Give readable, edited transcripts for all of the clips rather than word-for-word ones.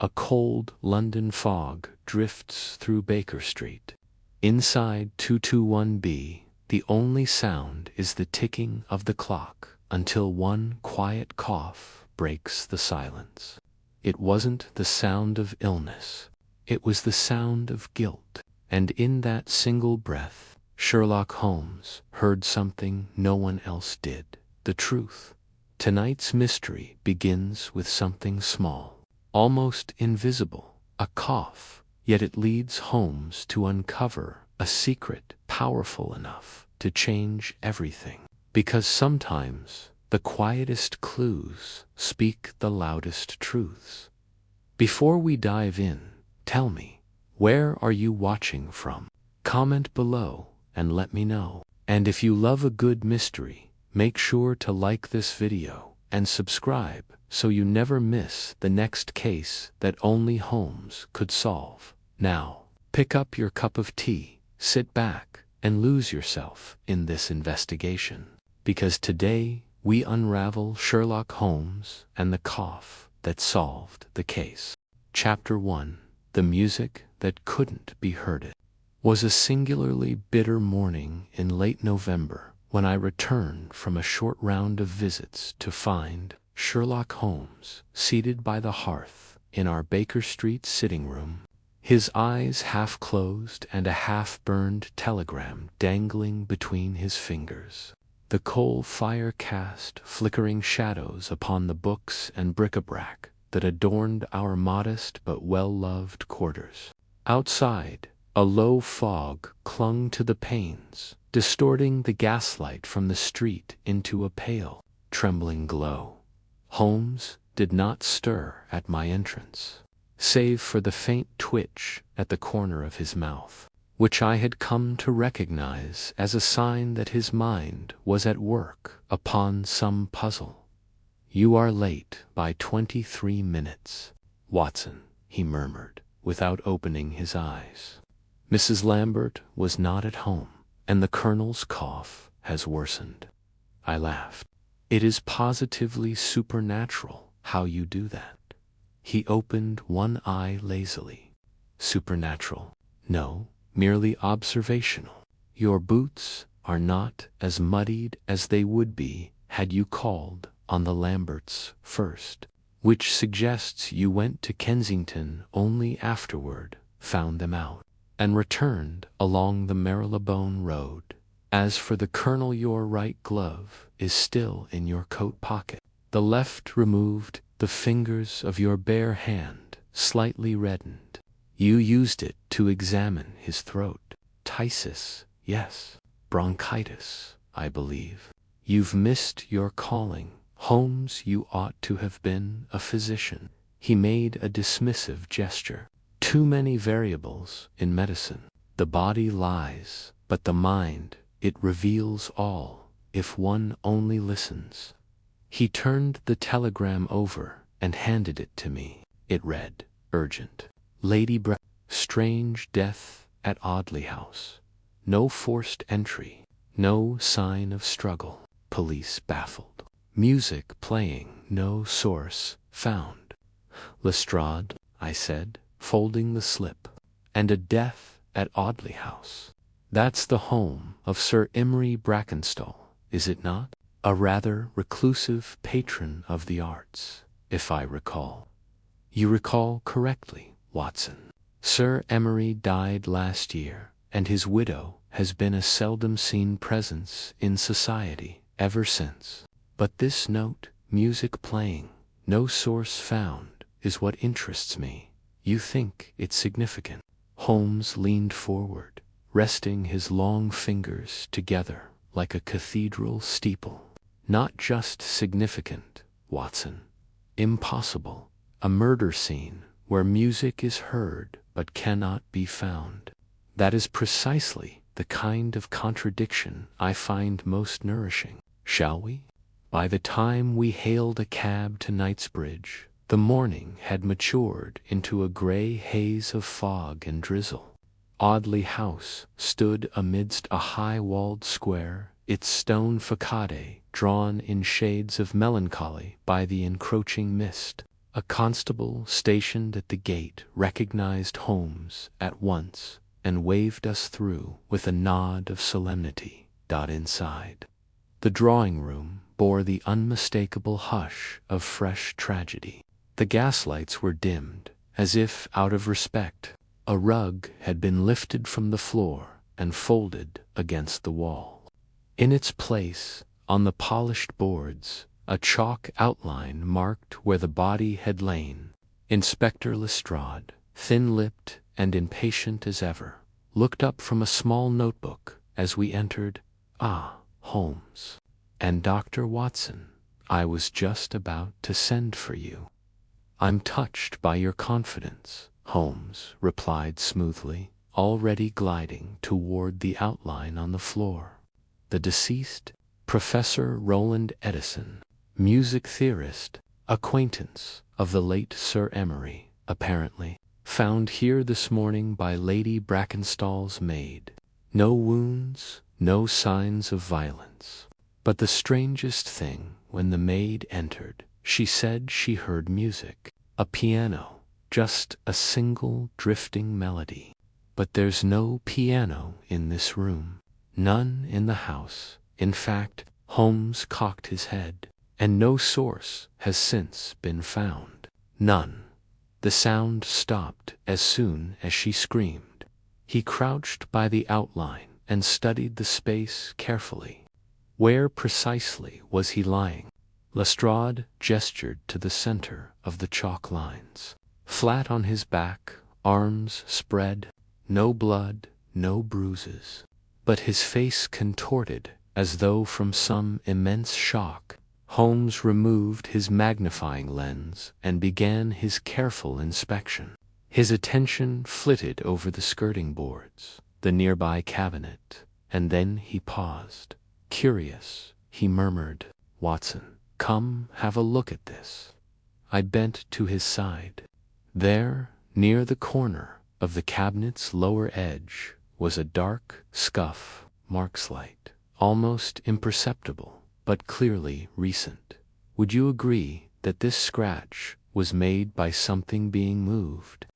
A cold London fog drifts through Baker Street. Inside 221B, the only sound is the ticking of the clock until one quiet cough breaks the silence. It wasn't the sound of illness. It was the sound of guilt. And in that single breath, Sherlock Holmes heard something no one else did. The truth. Tonight's mystery begins with something small, almost invisible, a cough, yet it leads Holmes to uncover a secret powerful enough to change everything. Because sometimes the quietest clues speak the loudest truths. Before we dive in, tell me, where are you watching from? Comment below and let me know. And if you love a good mystery, make sure to like this video and subscribe so you never miss the next case that only Holmes could solve. Now, pick up your cup of tea, sit back, and lose yourself in this investigation. Because today, we unravel Sherlock Holmes and the cough that solved the case. Chapter 1. The music that couldn't be heard. It was a singularly bitter morning in late November when I returned from a short round of visits to find Sherlock Holmes seated by the hearth in our Baker Street sitting room, his eyes half closed and a half-burned telegram dangling between his fingers. The coal fire cast flickering shadows upon the books and bric-a-brac that adorned our modest but well-loved quarters. Outside, a low fog clung to the panes, distorting the gaslight from the street into a pale, trembling glow. Holmes did not stir at my entrance, save for the faint twitch at the corner of his mouth, which I had come to recognize as a sign that his mind was at work upon some puzzle. "You are late by 23 minutes, Watson," he murmured, without opening his eyes. "Mrs. Lambert was not at home, and the Colonel's cough has worsened." I laughed. "It is positively supernatural how you do that." He opened one eye lazily. "Supernatural? No, merely observational. Your boots are not as muddied as they would be had you called on the Lamberts first, which suggests you went to Kensington only afterward, found them out, and returned along the Marylebone Road. As for the Colonel, your right glove is still in your coat pocket. The left removed the fingers of your bare hand, slightly reddened. You used it to examine his throat. Phthisis, yes. Bronchitis, I believe. You've missed your calling, Holmes. You ought to have been a physician." He made a dismissive gesture. "Too many variables in medicine. The body lies, but the mind, it reveals all, if one only listens." He turned the telegram over and handed it to me. It read, "Urgent. Lady strange death at Audley House. No forced entry. No sign of struggle. Police baffled. Music playing. No source found." "Lestrade," I said, folding the slip. "And a death at Audley House. That's the home of Sir Emery Brackenstall, is it not? A rather reclusive patron of the arts, if I recall." "You recall correctly, Watson. Sir Emery died last year, and his widow has been a seldom-seen presence in society ever since. But this note, music playing, no source found, is what interests me. You think it's significant?" Holmes leaned forward, resting his long fingers together like a cathedral steeple. "Not just significant, Watson. Impossible. A murder scene where music is heard but cannot be found. That is precisely the kind of contradiction I find most nourishing. Shall we?" By the time we hailed a cab to Knightsbridge, the morning had matured into a gray haze of fog and drizzle. Audley House stood amidst a high-walled square, its stone facade drawn in shades of melancholy by the encroaching mist. A constable stationed at the gate recognized Holmes at once and waved us through with a nod of solemnity. Inside, the drawing room bore the unmistakable hush of fresh tragedy. The gaslights were dimmed, as if out of respect. A rug had been lifted from the floor and folded against the wall. In its place, on the polished boards, a chalk outline marked where the body had lain. Inspector Lestrade, thin-lipped and impatient as ever, looked up from a small notebook as we entered. "Ah, Holmes. And Dr. Watson, I was just about to send for you." "I'm touched by your confidence," Holmes replied smoothly, already gliding toward the outline on the floor. "The deceased, Professor Roland Edison, music theorist, acquaintance of the late Sir Emery, apparently, found here this morning by Lady Brackenstall's maid. No wounds, no signs of violence. But the strangest thing, when the maid entered, she said she heard music. A piano, just a single drifting melody. But there's no piano in this room. None in the house. In fact, Holmes cocked his head, and no source has since been found. None. The sound stopped as soon as she screamed. He crouched by the outline and studied the space carefully. Where precisely was he lying? Lestrade gestured to the center of the chalk lines. Flat on his back, arms spread, no blood, no bruises. But his face contorted as though from some immense shock. Holmes removed his magnifying lens and began his careful inspection. His attention flitted over the skirting boards, the nearby cabinet, and then he paused. Curious, he murmured, "Watson, come have a look at this." I bent to his side. There, near the corner of the cabinet's lower edge, was a dark scuff markslight, almost imperceptible, but clearly recent. Would you agree that this scratch was made by something being moved?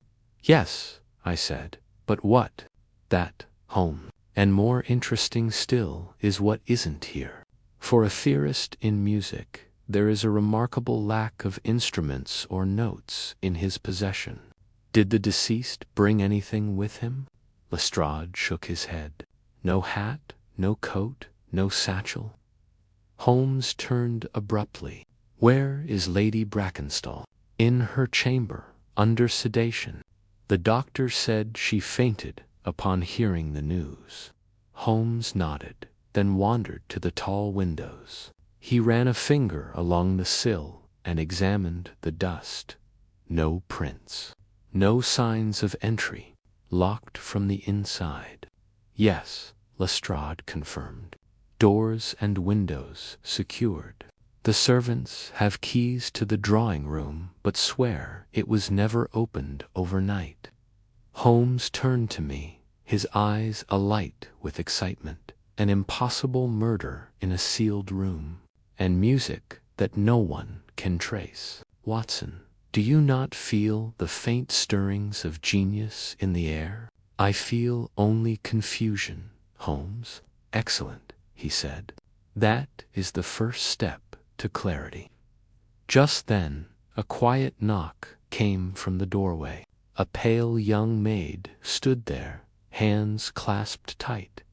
"Yes," I said, "but what?" "That, Holmes. And more interesting still is what isn't here. For a theorist in music, there is a remarkable lack of instruments or notes in his possession. Did the deceased bring anything with him?" Lestrade shook his head. "No hat, no coat, no satchel?" Holmes turned abruptly. "Where is Lady Brackenstall?" "In her chamber, under sedation. The doctor said she fainted upon hearing the news." Holmes nodded, then wandered to the tall windows. He ran a finger along the sill and examined the dust. No prints. No signs of entry. Locked from the inside. "Yes," Lestrade confirmed. "Doors and windows secured. The servants have keys to the drawing room but swear it was never opened overnight." Holmes turned to me, his eyes alight with excitement. An impossible murder in a sealed room, and music that no one can trace. "Watson, do you not feel the faint stirrings of genius in the air?" "I feel only confusion, Holmes." "Excellent," he said. "That is the first step to clarity." Just then, a quiet knock came from the doorway. A pale young maid stood there, hands clasped tight.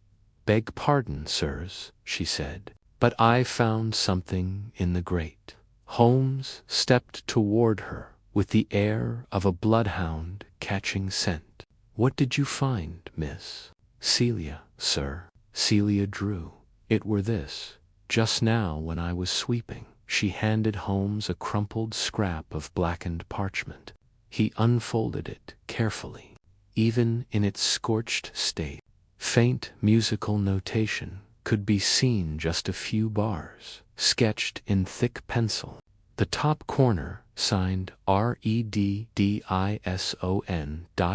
"Beg pardon, sirs," she said, "but I found something in the grate." Holmes stepped toward her with the air of a bloodhound catching scent. "What did you find, miss?" "Celia, sir." Celia drew. "It were this. Just now when I was sweeping." She handed Holmes a crumpled scrap of blackened parchment. He unfolded it carefully. Even in its scorched state, faint musical notation could be seen, just a few bars, sketched in thick pencil. The top corner, signed Reddison.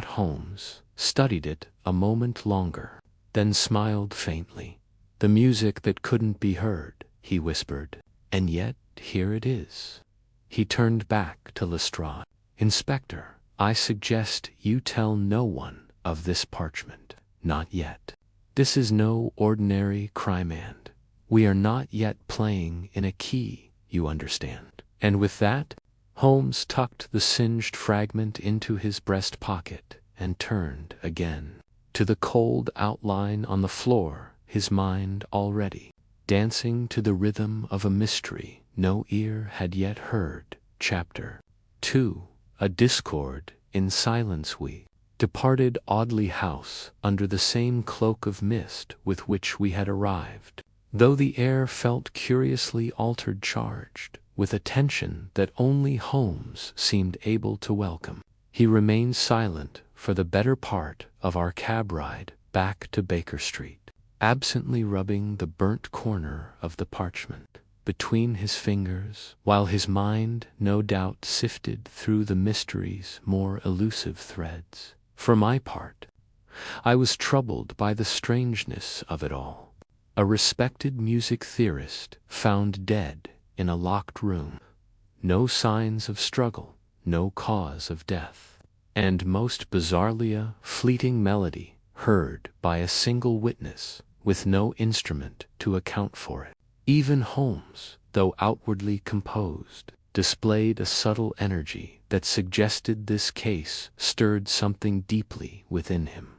Holmes studied it a moment longer, then smiled faintly. "The music that couldn't be heard," he whispered, "and yet here it is." He turned back to Lestrade. "Inspector, I suggest you tell no one of this parchment. Not yet. This is no ordinary crimand. We are not yet playing in a key, you understand." And with that, Holmes tucked the singed fragment into his breast pocket and turned again to the cold outline on the floor, his mind already dancing to the rhythm of a mystery no ear had yet heard. Chapter 2. A discord in silence. We departed Audley House under the same cloak of mist with which we had arrived, though the air felt curiously altered, charged with a tension that only Holmes seemed able to welcome. He remained silent for the better part of our cab ride back to Baker Street, absently rubbing the burnt corner of the parchment between his fingers, while his mind no doubt sifted through the mystery's more elusive threads. For my part, I was troubled by the strangeness of it all. A respected music theorist found dead in a locked room, no signs of struggle, no cause of death, and most bizarrely a fleeting melody heard by a single witness with no instrument to account for it. Even Holmes, though outwardly composed, displayed a subtle energy that suggested this case stirred something deeply within him.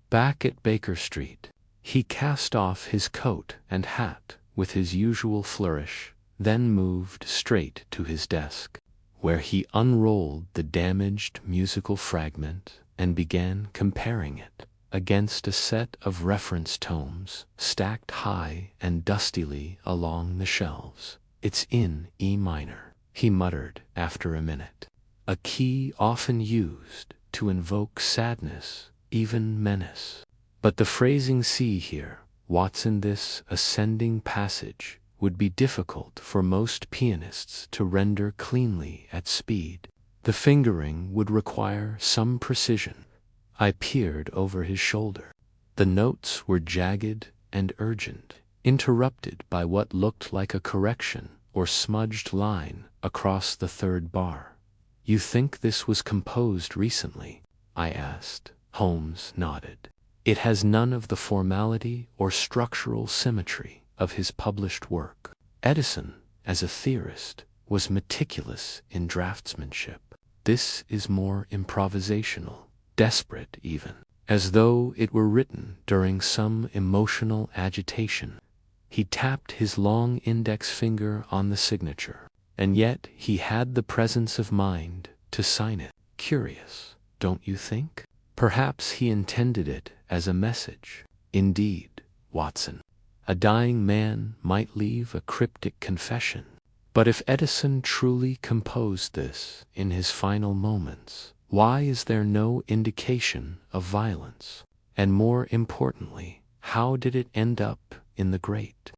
Back at Baker Street, he cast off his coat and hat with his usual flourish, then moved straight to his desk, where he unrolled the damaged musical fragment and began comparing it against a set of reference tomes stacked high and dustily along the shelves. "It's in E minor," he muttered after a minute, "a key often used to invoke sadness, even menace. But the phrasing, see here, Watson, this ascending passage would be difficult for most pianists to render cleanly at speed. The fingering would require some precision." I peered over his shoulder. The notes were jagged and urgent, interrupted by what looked like a correction or smudged line across the third bar. "You think this was composed recently?" I asked. Holmes nodded. "It has none of the formality or structural symmetry of his published work. Edison, as a theorist, was meticulous in draftsmanship. This is more improvisational, desperate even, as though it were written during some emotional agitation." He tapped his long index finger on the signature, and yet he had the presence of mind to sign it. Curious, don't you think? Perhaps he intended it as a message. Indeed, Watson, a dying man might leave a cryptic confession. But if Edison truly composed this in his final moments, why is there no indication of violence? And more importantly, how did it end up in the grate?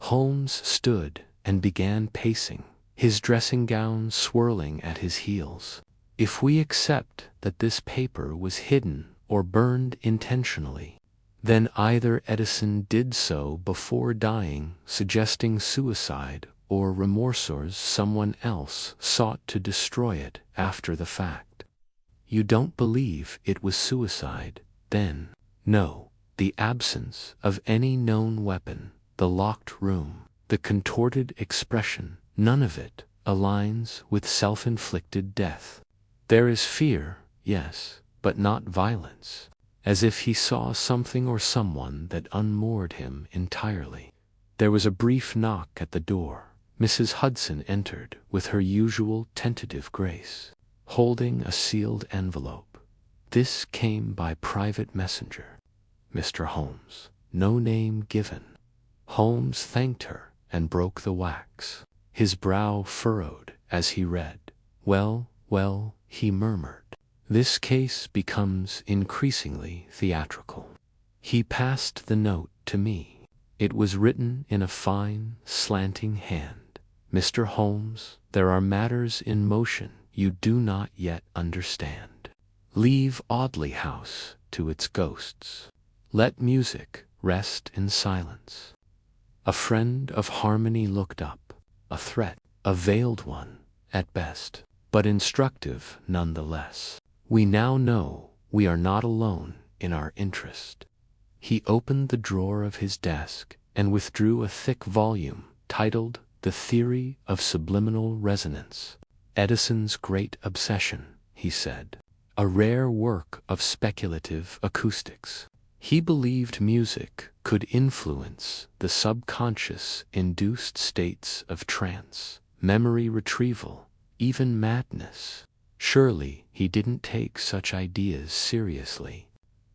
Holmes stood and began pacing, his dressing gown swirling at his heels. If we accept that this paper was hidden or burned intentionally, then either Edison did so before dying, suggesting suicide, or remorse, or someone else sought to destroy it after the fact. You don't believe it was suicide, then? No. The absence of any known weapon, the locked room, the contorted expression, none of it aligns with self-inflicted death. There is fear, yes, but not violence, as if he saw something or someone that unmoored him entirely. There was a brief knock at the door. Mrs. Hudson entered with her usual tentative grace, holding a sealed envelope. "This came by private messenger, Mr. Holmes." No name given. Holmes thanked her and broke the wax. His brow furrowed as he read. "Well, well," he murmured. "This case becomes increasingly theatrical." He passed the note to me. It was written in a fine, slanting hand. "Mr. Holmes, there are matters in motion you do not yet understand. Leave Audley House to its ghosts. Let music rest in silence." A friend of harmony looked up. A threat. a veiled one, at best, but instructive nonetheless. We now know we are not alone in our interest. He opened the drawer of his desk and withdrew a thick volume titled The Theory of Subliminal Resonance, Edison's Great Obsession, he said, a rare work of speculative acoustics. He believed music could influence the subconscious-induced states of trance, memory retrieval, even madness. Surely he didn't take such ideas seriously.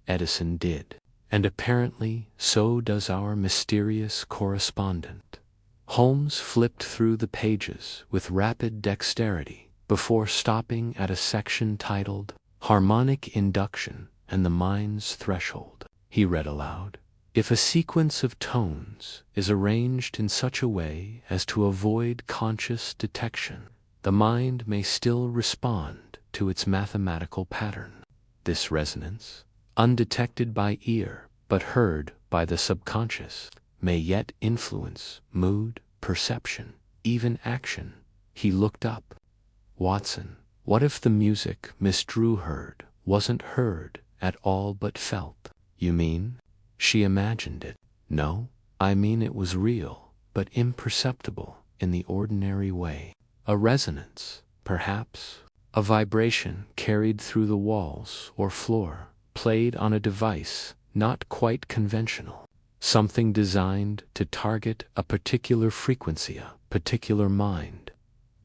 Edison did, and apparently so does our mysterious correspondent. Holmes flipped through the pages with rapid dexterity before stopping at a section titled Harmonic Induction and the Mind's Threshold. He read aloud, "If a sequence of tones is arranged in such a way as to avoid conscious detection, the mind may still respond to its mathematical pattern. This resonance, undetected by ear but heard by the subconscious, may yet influence mood, perception, even action." He looked up. "Watson, what if the music Miss Drew heard wasn't heard at all but felt?" "You mean she imagined it?" "No, I mean it was real, but imperceptible in the ordinary way. A resonance, perhaps, a vibration carried through the walls or floor, played on a device not quite conventional, something designed to target a particular frequency, a particular mind."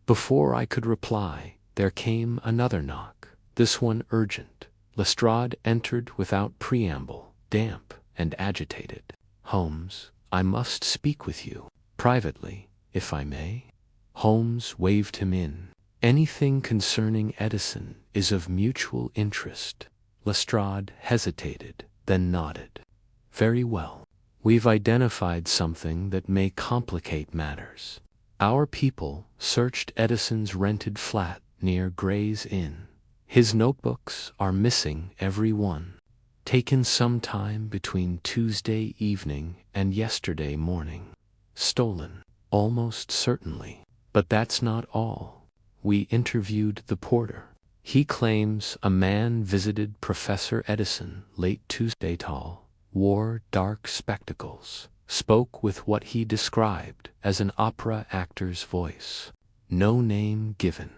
Before I could reply, there came another knock, this one urgent. Lestrade entered without preamble, damp and agitated. "Holmes, I must speak with you, privately, if I may." Holmes waved him in. "Anything concerning Edison is of mutual interest." Lestrade hesitated, then nodded. "Very well. We've identified something that may complicate matters. Our people searched Edison's rented flat near Gray's Inn. His notebooks are missing, every one. Taken some time between Tuesday evening and yesterday morning. Stolen, almost certainly. But that's not all. We interviewed the porter. He claims a man visited Professor Edison late Tuesday, tall, wore dark spectacles, spoke with what he described as an opera actor's voice. No name given."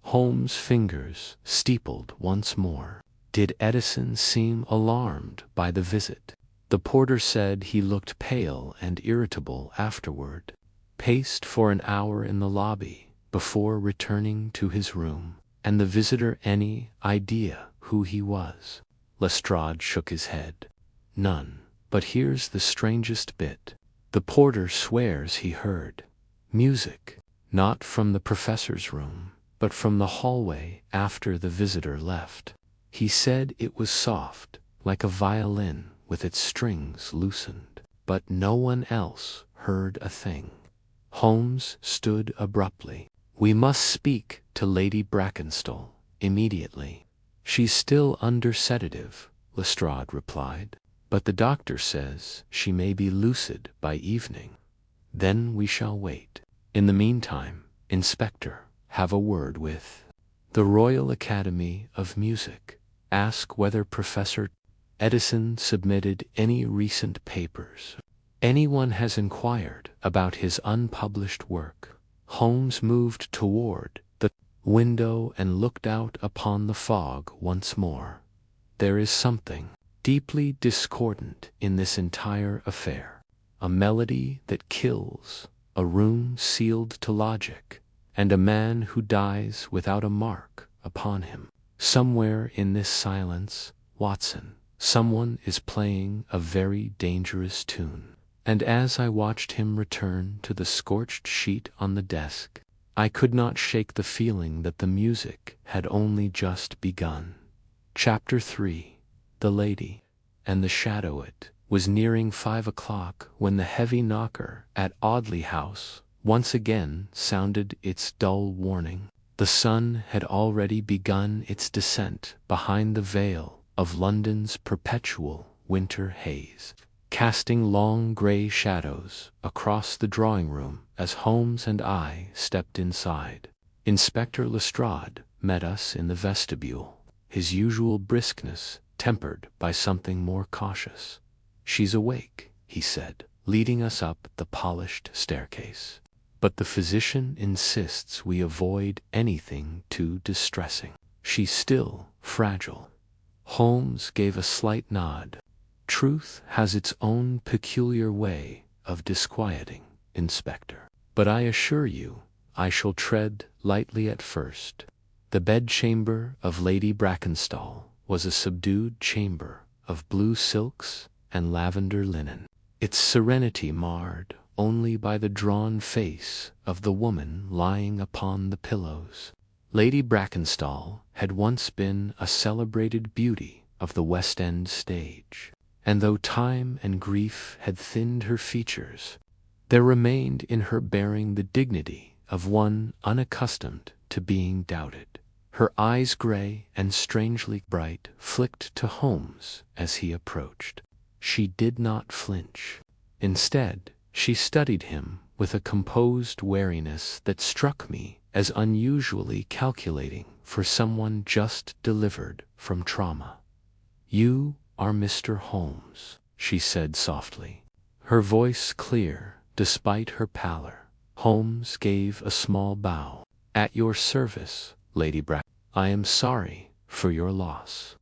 Holmes' fingers steepled once more. "Did Edison seem alarmed by the visit?" The porter said he looked pale and irritable afterward. Paced for an hour in the lobby before returning to his room. "And the visitor any idea who he was?" Lestrade shook his head. "None. But here's the strangest bit. The porter swears he heard music, not from the professor's room, but from the hallway after the visitor left. He said it was soft, like a violin with its strings loosened, but no one else heard a thing." Holmes stood abruptly. "We must speak to Lady Brackenstall immediately." "She's still under sedative," Lestrade replied, "but the doctor says she may be lucid by evening." "Then we shall wait. In the meantime, Inspector, have a word with the Royal Academy of Music. Ask whether Professor Edison submitted any recent papers. Anyone has inquired about his unpublished work." Holmes moved toward the window and looked out upon the fog once more. "There is something deeply discordant in this entire affair. A melody that kills, a room sealed to logic, and a man who dies without a mark upon him. Somewhere in this silence, Watson, someone is playing a very dangerous tune." And as I watched him return to the scorched sheet on the desk, I could not shake the feeling that the music had only just begun. Chapter 3. The Lady and the Shadow. It was nearing 5 o'clock when the heavy knocker at Audley House once again sounded its dull warning. The sun had already begun its descent behind the veil of London's perpetual winter haze. casting long gray shadows across the drawing room as Holmes and I stepped inside. Inspector Lestrade met us in the vestibule, his usual briskness tempered by something more cautious. "She's awake," he said, leading us up the polished staircase. "But the physician insists we avoid anything too distressing. She's still fragile." Holmes gave a slight nod. "Truth has its own peculiar way of disquieting, Inspector. But I assure you I shall tread lightly at first." The bedchamber of Lady Brackenstall was a subdued chamber of blue silks and lavender linen, its serenity marred only by the drawn face of the woman lying upon the pillows. Lady Brackenstall had once been a celebrated beauty of the West End stage, and though time and grief had thinned her features, there remained in her bearing the dignity of one unaccustomed to being doubted. Her eyes, gray and strangely bright, flicked to Holmes as he approached. She did not flinch. Instead, she studied him with a composed wariness that struck me as unusually calculating for someone just delivered from trauma. "You are Mr. Holmes," she said softly, her voice clear despite her pallor. Holmes gave a small bow. "At your service, Lady Brack. I am sorry for your loss."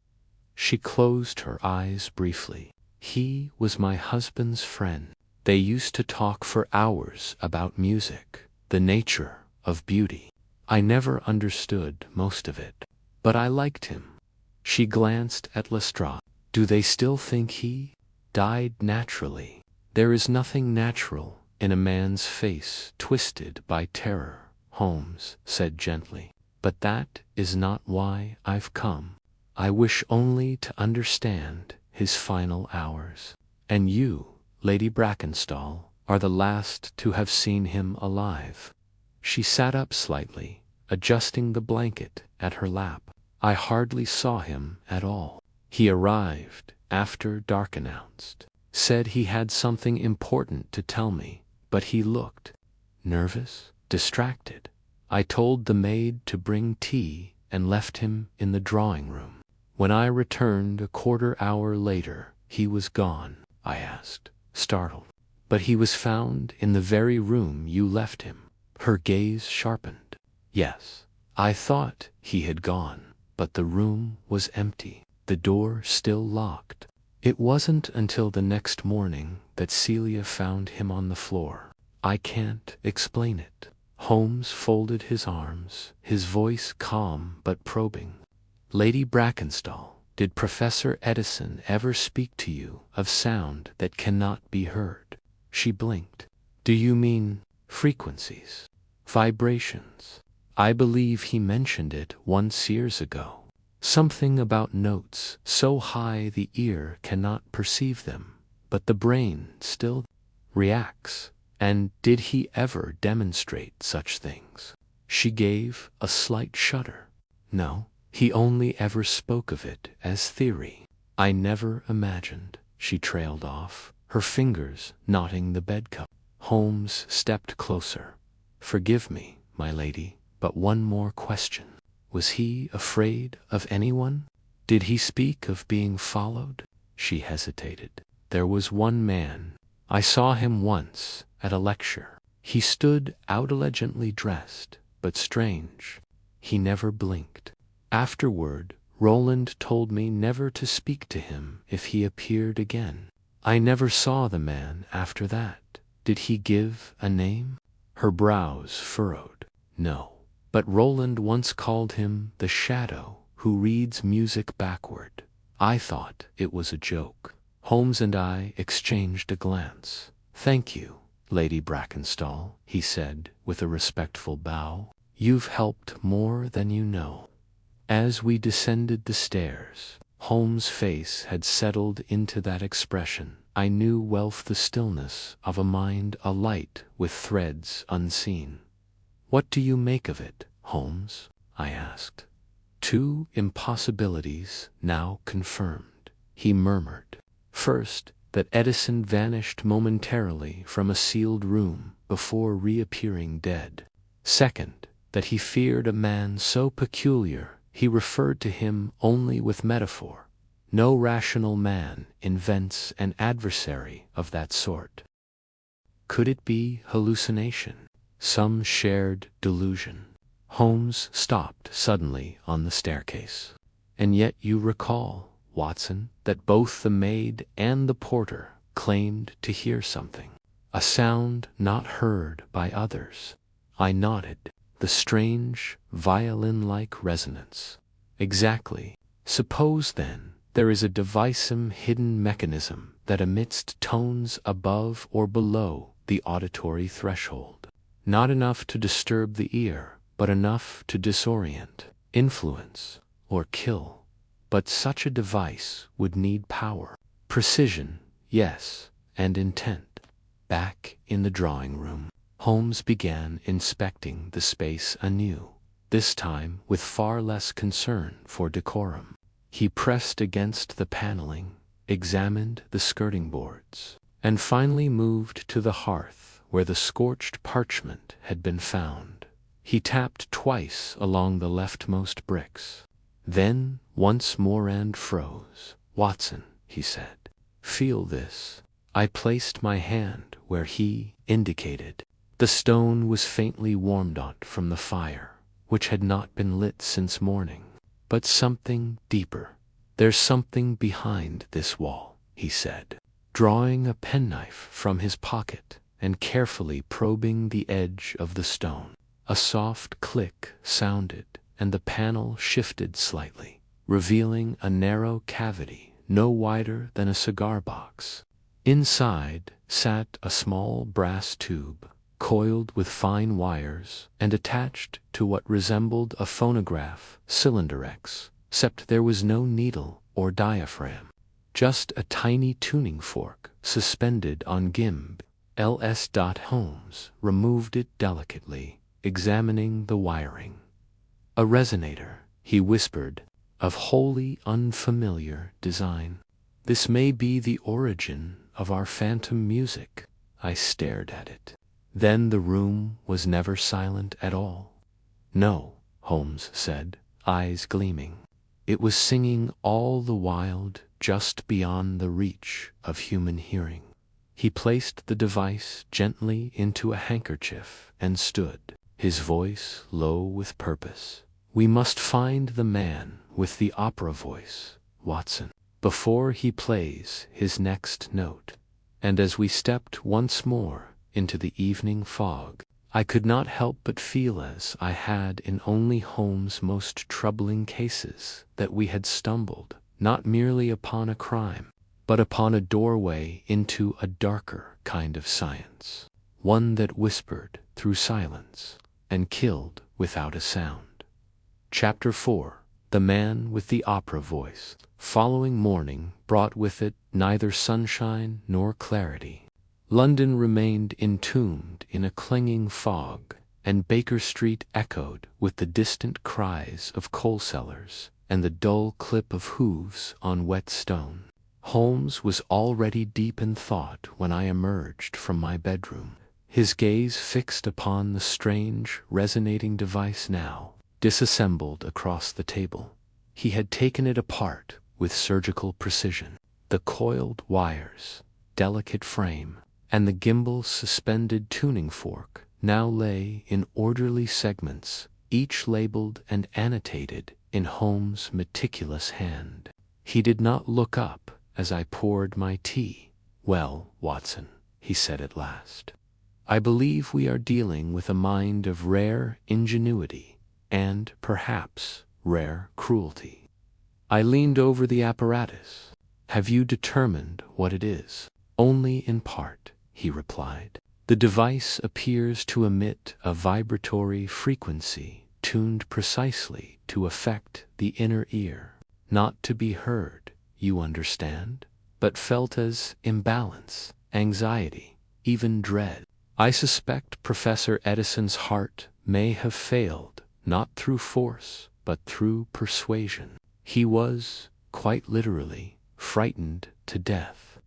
She closed her eyes briefly. "He was my husband's friend. They used to talk for hours about music, the nature of beauty. I never understood most of it, but I liked him." She glanced at Lestrade. "Do they still think he died naturally?" "There is nothing natural in a man's face twisted by terror," Holmes said gently. "But that is not why I've come. I wish only to understand his final hours. And you, Lady Brackenstall, are the last to have seen him alive." She sat up slightly, adjusting the blanket at her lap. "I hardly saw him at all. He arrived after dark, announced. Said he had something important to tell me, but he looked nervous, distracted. I told the maid to bring tea and left him in the drawing room. When I returned a quarter hour later, he was gone." I asked, startled. "But he was found in the very room you left him." Her gaze sharpened. "Yes, I thought he had gone, but the room was empty, the door still locked. It wasn't until the next morning that Celia found him on the floor. I can't explain it." Holmes folded his arms, his voice calm but probing. "Lady Brackenstall, did Professor Edison ever speak to you of sound that cannot be heard?" She blinked. "Do you mean frequencies? Vibrations?" "I believe he mentioned it once years ago. Something about notes so high the ear cannot perceive them, but the brain still reacts. And did he ever demonstrate such things?" She gave a slight shudder. "No, he only ever spoke of it as theory. I never imagined," she trailed off, her fingers knotting the bedcup. Holmes stepped closer. "Forgive me, my lady, but one more question. Was he afraid of anyone? Did he speak of being followed?" She hesitated. "There was one man. I saw him once at a lecture. He stood outrageously dressed, but strange. He never blinked. Afterward, Roland told me never to speak to him if he appeared again. I never saw the man after that. Did he give a name?" Her brows furrowed. "No, but Roland once called him the shadow who reads music backward. I thought it was a joke." Holmes and I exchanged a glance. "Thank you, Lady Brackenstall," he said with a respectful bow. "You've helped more than you know." As we descended the stairs, Holmes' face had settled into that expression I knew well, the stillness of a mind alight with threads unseen. "What do you make of it, Holmes?" I asked. "Two impossibilities now confirmed," he murmured. "First, that Edison vanished momentarily from a sealed room before reappearing dead. Second, that he feared a man so peculiar he referred to him only with metaphor. No rational man invents an adversary of that sort. Could it be hallucination? Some shared delusion? Holmes stopped suddenly on the staircase. And yet you recall, Watson, that both the maid and the porter claimed to hear something. A sound not heard by others. I nodded. The strange, violin-like resonance. Exactly. Suppose, then, there is a devisome hidden mechanism that emits tones above or below the auditory threshold. Not enough to disturb the ear, but enough to disorient, influence, or kill. But such a device would need power. Precision, yes, and intent. Back in the drawing room, Holmes began inspecting the space anew, this time with far less concern for decorum. He pressed against the paneling, examined the skirting boards, and finally moved to the hearth where the scorched parchment had been found. He tapped twice along the leftmost bricks. Then once more and froze. "Watson," he said, "feel this." I placed my hand where he indicated. The stone was faintly warmed out from the fire, which had not been lit since morning. But something deeper. "There's something behind this wall," he said, drawing a penknife from his pocket and carefully probing the edge of the stone. A soft click sounded, and the panel shifted slightly, revealing a narrow cavity no wider than a cigar box. Inside sat a small brass tube, coiled with fine wires and attached to what resembled a phonograph cylinderex, except there was no needle or diaphragm. Just a tiny tuning fork suspended on gimb. L.S. Holmes removed it delicately, examining the wiring. "A resonator," he whispered, "of wholly unfamiliar design. This may be the origin of our phantom music." I stared at it. Then the room was never silent at all. "No," Holmes said, eyes gleaming. "It was singing all the while just beyond the reach of human hearing." He placed the device gently into a handkerchief and stood, his voice low with purpose. "We must find the man with the opera voice, Watson, before he plays his next note." And as we stepped once more into the evening fog, I could not help but feel, as I had in only Holmes' most troubling cases, that we had stumbled, not merely upon a crime, but upon a doorway into a darker kind of science, one that whispered through silence and killed without a sound. Chapter 4. The Man with the Opera Voice. Following morning brought with it neither sunshine nor clarity. London remained entombed in a clinging fog, and Baker Street echoed with the distant cries of coal sellers and the dull clip of hooves on wet stone. Holmes was already deep in thought when I emerged from my bedroom, his gaze fixed upon the strange, resonating device now disassembled across the table. He had taken it apart with surgical precision. The coiled wires, delicate frame, and the gimbal's suspended tuning fork now lay in orderly segments, each labeled and annotated in Holmes' meticulous hand. He did not look up as I poured my tea. "Well, Watson," he said at last, "I believe we are dealing with a mind of rare ingenuity and, perhaps, rare cruelty." I leaned over the apparatus. "Have you determined what it is?" "Only in part," he replied. "The device appears to emit a vibratory frequency tuned precisely to affect the inner ear, not to be heard, you understand, but felt as imbalance, anxiety, even dread. I suspect Professor Edison's heart may have failed, not through force, but through persuasion. He was, quite literally, frightened to death."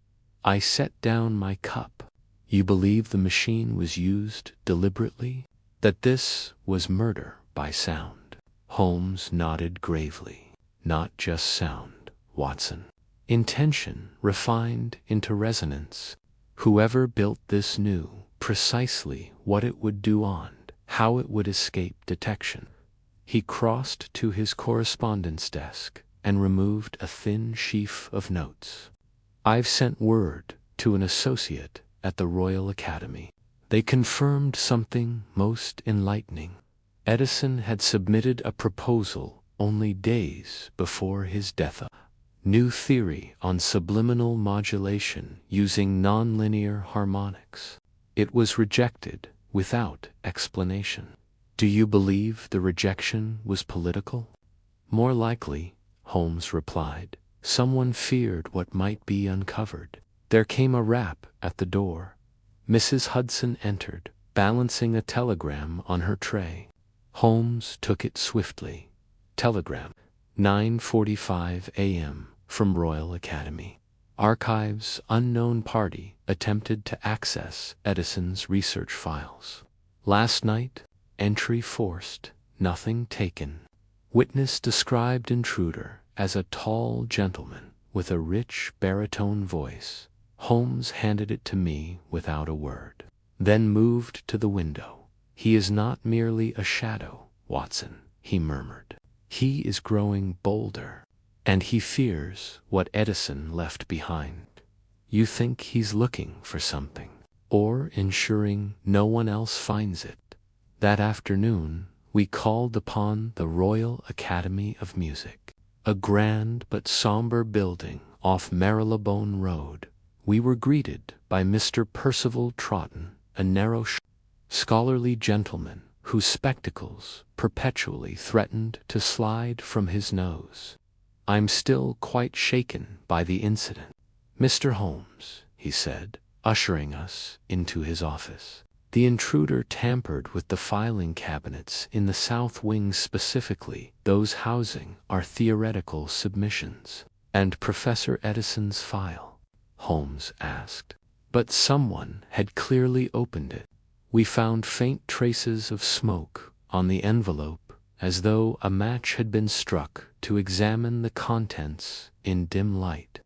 I set down my cup. You believe the machine was used deliberately? That this was murder by sound? Holmes nodded gravely. Not just sound, Watson. Intention refined into resonance. Whoever built this knew precisely what it would do on, how it would escape detection. He crossed to his correspondence desk and removed a thin sheaf of notes. I've sent word to an associate at the Royal Academy. They confirmed something most enlightening. Edison had submitted a proposal only days before his death. A new theory on subliminal modulation using nonlinear harmonics. It was rejected without explanation. Do you believe the rejection was political? More likely, Holmes replied. Someone feared what might be uncovered. There came a rap at the door. Mrs. Hudson entered, balancing a telegram on her tray. Holmes took it swiftly. Telegram, 9:45 a.m. from Royal Academy. Archives unknown party attempted to access Edison's research files. Last night, entry forced, nothing taken. Witness described intruder as a tall gentleman with a rich baritone voice. Holmes handed it to me without a word, then moved to the window. He is not merely a shadow, Watson, he murmured. He is growing bolder, and he fears what Edison left behind. You think he's looking for something, or ensuring no one else finds it. That afternoon, we called upon the Royal Academy of Music, a grand but somber building off Marylebone Road. We were greeted by Mr. Percival Troughton, a narrow, scholarly gentleman whose spectacles perpetually threatened to slide from his nose. I'm still quite shaken by the incident. Mr. Holmes, he said, ushering us into his office. The intruder tampered with the filing cabinets in the south wing, specifically those housing our theoretical submissions. And Professor Edison's file? Holmes asked. But someone had clearly opened it. We found faint traces of smoke on the envelope, as though a match had been struck to examine the contents in dim light.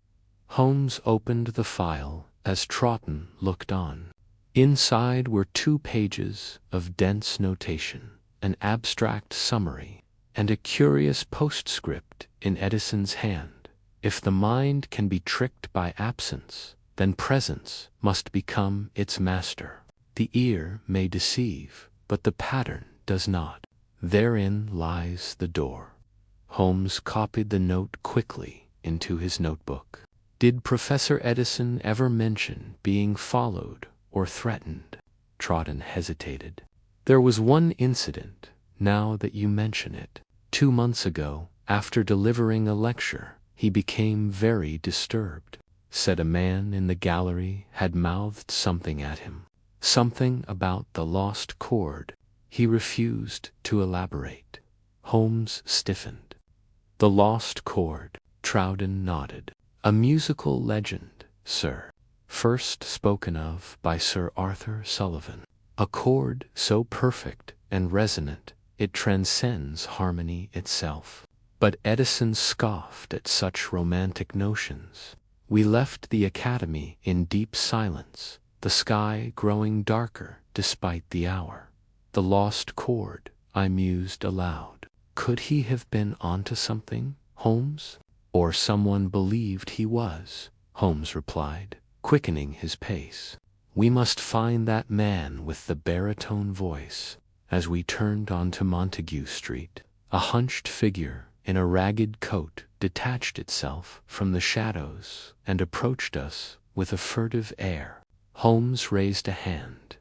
Holmes opened the file as Troughton looked on. Inside were 2 pages of dense notation, an abstract summary, and a curious postscript in Edison's hand. If the mind can be tricked by absence, then presence must become its master. The ear may deceive, but the pattern does not. Therein lies the door. Holmes copied the note quickly into his notebook. Did Professor Edison ever mention being followed or threatened? Troughton hesitated. There was one incident, now that you mention it. 2 months ago, after delivering a lecture, he became very disturbed. Said a man in the gallery had mouthed something at him. Something about the lost chord. He refused to elaborate. Holmes stiffened. The lost chord, Troughton nodded. A musical legend, sir. First spoken of by Sir Arthur Sullivan. A chord so perfect and resonant it transcends harmony itself. But Edison scoffed at such romantic notions. We left the academy in deep silence, the sky growing darker despite the hour. The lost chord, I mused aloud. Could he have been onto something, Holmes? Or someone believed he was, Holmes replied, quickening his pace. We must find that man with the baritone voice. As we turned onto Montague Street, a hunched figure in a ragged coat detached itself from the shadows and approached us with a furtive air. Holmes raised a hand.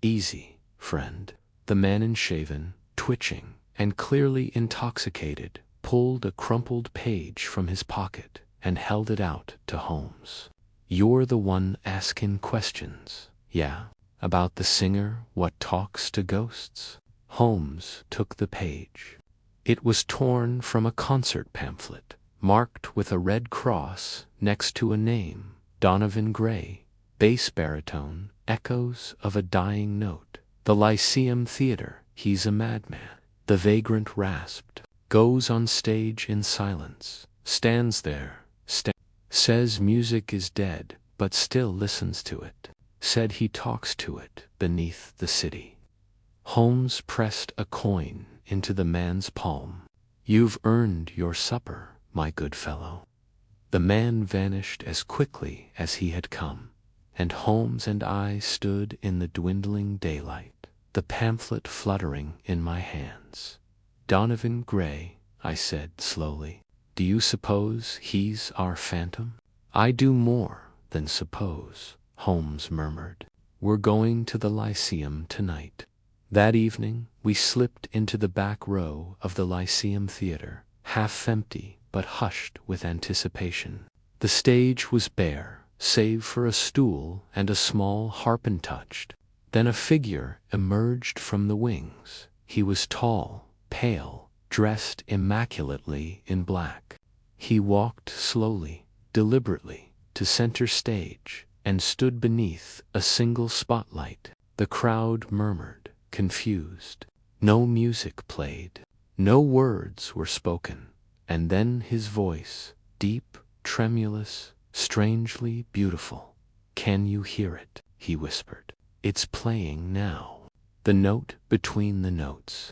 Easy, friend. The man, unshaven, twitching, and clearly intoxicated, pulled a crumpled page from his pocket and held it out to Holmes. You're the one asking questions, yeah? About the singer what talks to ghosts? Holmes took the page. It was torn from a concert pamphlet, marked with a red cross next to a name, Donovan Gray, bass baritone, echoes of a dying note. The Lyceum Theater, he's a madman. The vagrant rasped, goes on stage in silence, stands there, says music is dead, but still listens to it. Said he talks to it beneath the city. Holmes pressed a coin into the man's palm. You've earned your supper, my good fellow. The man vanished as quickly as he had come, and Holmes and I stood in the dwindling daylight, the pamphlet fluttering in my hands. Donovan Gray, I said slowly, do you suppose he's our phantom? I do more than suppose, Holmes murmured. We're going to the Lyceum tonight. That evening we slipped into the back row of the Lyceum Theater, half empty but hushed with anticipation. The stage was bare, save for a stool and a small harp untouched. Then a figure emerged from the wings. He was tall, pale, dressed immaculately in black. He walked slowly, deliberately, to center stage, and stood beneath a single spotlight. The crowd murmured, confused. No music played. No words were spoken. And then his voice, deep, tremulous, strangely beautiful. Can you hear it? He whispered. It's playing now. The note between the notes.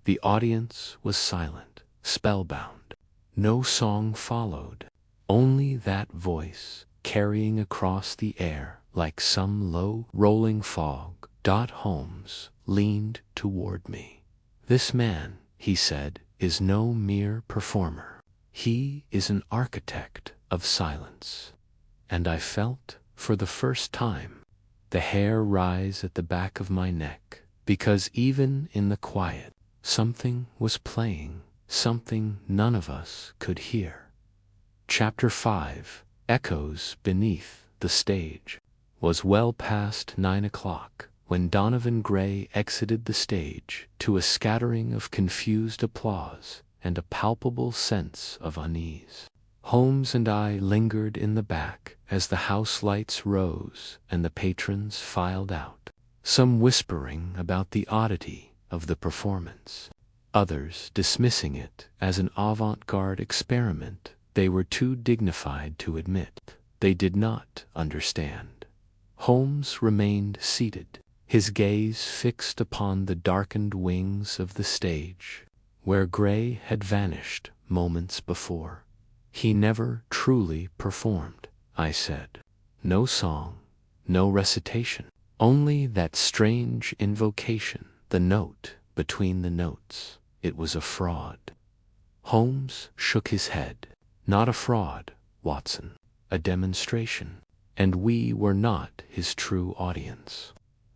The audience was silent, spellbound. No song followed. Only that voice, carrying across the air like some low, rolling fog. Holmes leaned toward me. This man, he said, is no mere performer. He is an architect of silence. And I felt, for the first time, the hair rise at the back of my neck, because even in the quiet, something was playing, something none of us could hear. Chapter 5, Echoes Beneath the Stage. Was well past 9 o'clock when Donovan Gray exited the stage to a scattering of confused applause and a palpable sense of unease. Holmes and I lingered in the back as the house lights rose and the patrons filed out, some whispering about the oddity of the performance, others dismissing it as an avant-garde experiment they were too dignified to admit. They did not understand. Holmes remained seated, his gaze fixed upon the darkened wings of the stage, where Gray had vanished moments before. He never truly performed, I said. No song, no recitation, only that strange invocation, the note between the notes. It was a fraud. Holmes shook his head. Not a fraud, Watson, a demonstration, and we were not his true audience.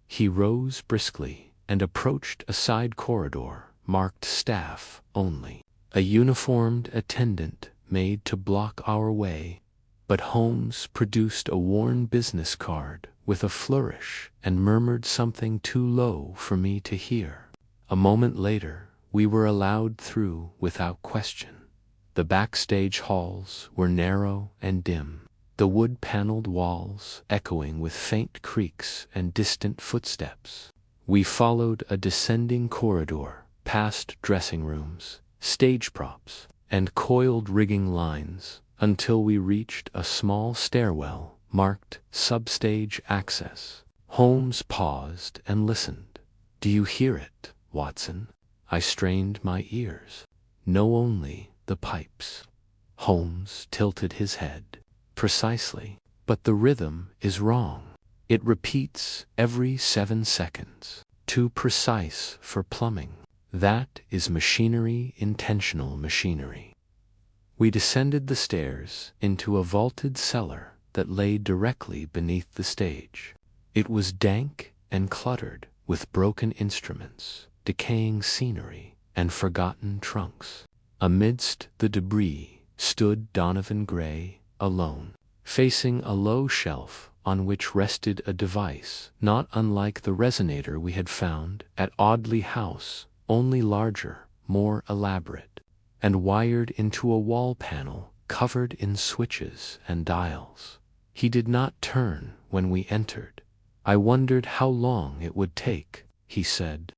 He rose briskly and approached a side corridor marked staff only. A uniformed attendant made to block our way, but Holmes produced a worn business card with a flourish and murmured something too low for me to hear. A moment later, we were allowed through without question. The backstage halls were narrow and dim, the wood-paneled walls echoing with faint creaks and distant footsteps. We followed a descending corridor, past dressing rooms, stage props, and coiled rigging lines, until we reached a small stairwell marked Substage Access. Holmes paused and listened. Do you hear it, Watson? I strained my ears. No, only the pipes. Holmes tilted his head. Precisely, but the rhythm is wrong. It repeats every 7 seconds. Too precise for plumbing. That is machinery, intentional machinery. We descended the stairs into a vaulted cellar that lay directly beneath the stage. It was dank and cluttered with broken instruments, decaying scenery, and forgotten trunks. Amidst the debris stood Donovan Gray, alone, facing a low shelf on which rested a device not unlike the resonator we had found at Audley House, only larger, more elaborate, and wired into a wall panel covered in switches and dials. He did not turn when we entered. I wondered how long it would take, he said,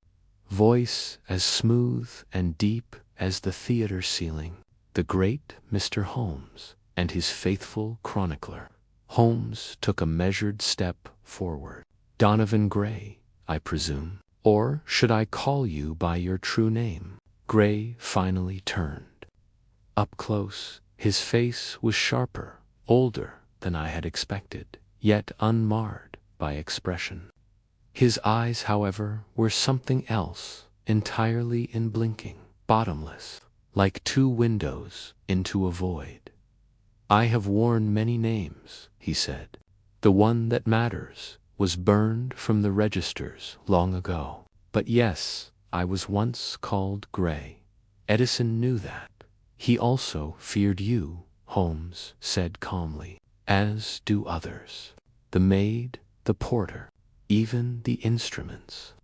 voice as smooth and deep as the theater ceiling. The great Mr. Holmes and his faithful chronicler. Holmes took a measured step forward. Donovan Gray, I presume. Or should I call you by your true name? Gray finally turned. Up close, his face was sharper, older than I had expected, yet unmarred by expression. His eyes, however, were something else, entirely unblinking, bottomless, like two windows into a void. I have worn many names, he said. The one that matters was burned from the registers long ago. But yes, I was once called Gray. Edison knew that. He also feared you, Holmes said calmly, as do others. The maid, the porter, even the instruments.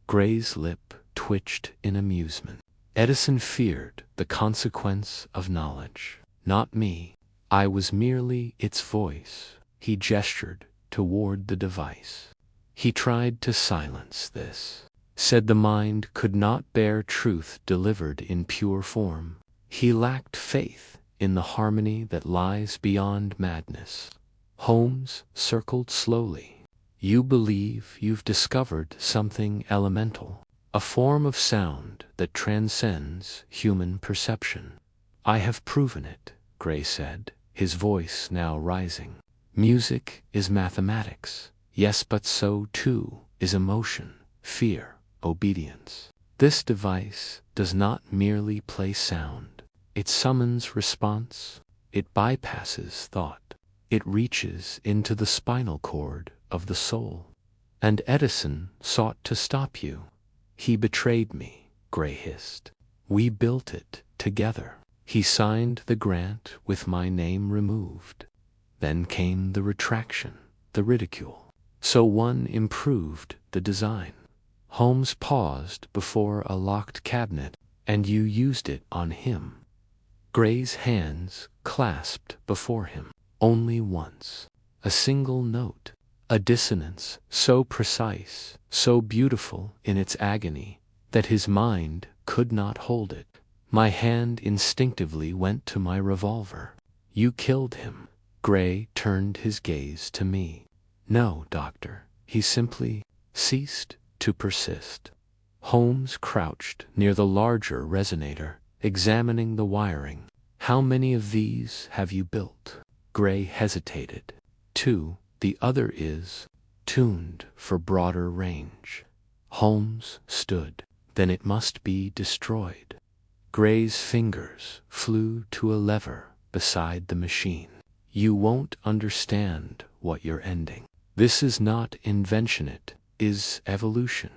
Gray's lip twitched in amusement. Edison feared the consequence of knowledge. Not me. I was merely its voice. He gestured toward the device. He tried to silence this. Said the mind could not bear truth delivered in pure form. He lacked faith in the harmony that lies beyond madness. Holmes circled slowly. You believe you've discovered something elemental, a form of sound that transcends human perception. I have proven it, Gray said, his voice now rising. Music is mathematics, yes, but so too is emotion, fear, obedience. This device does not merely play sound. It summons response. It bypasses thought. It reaches into the spinal cord of the soul. And Edison sought to stop you. He betrayed me, Gray hissed. We built it together. He signed the grant with my name removed. Then came the retraction, the ridicule. So one improved the design. Holmes paused before a locked cabinet, and you used it on him. Gray's hands clasped before him. Only once. A single note. A dissonance so precise, so beautiful in its agony, that his mind could not hold it. My hand instinctively went to my revolver. You killed him. Gray turned his gaze to me. No, doctor. He simply ceased to persist. Holmes crouched near the larger resonator, examining the wiring. How many of these have you built? Gray hesitated. 2. The other is tuned for broader range. Holmes stood. Then it must be destroyed. Gray's fingers flew to a lever beside the machine. You won't understand what you're ending. This is not invention, it is evolution.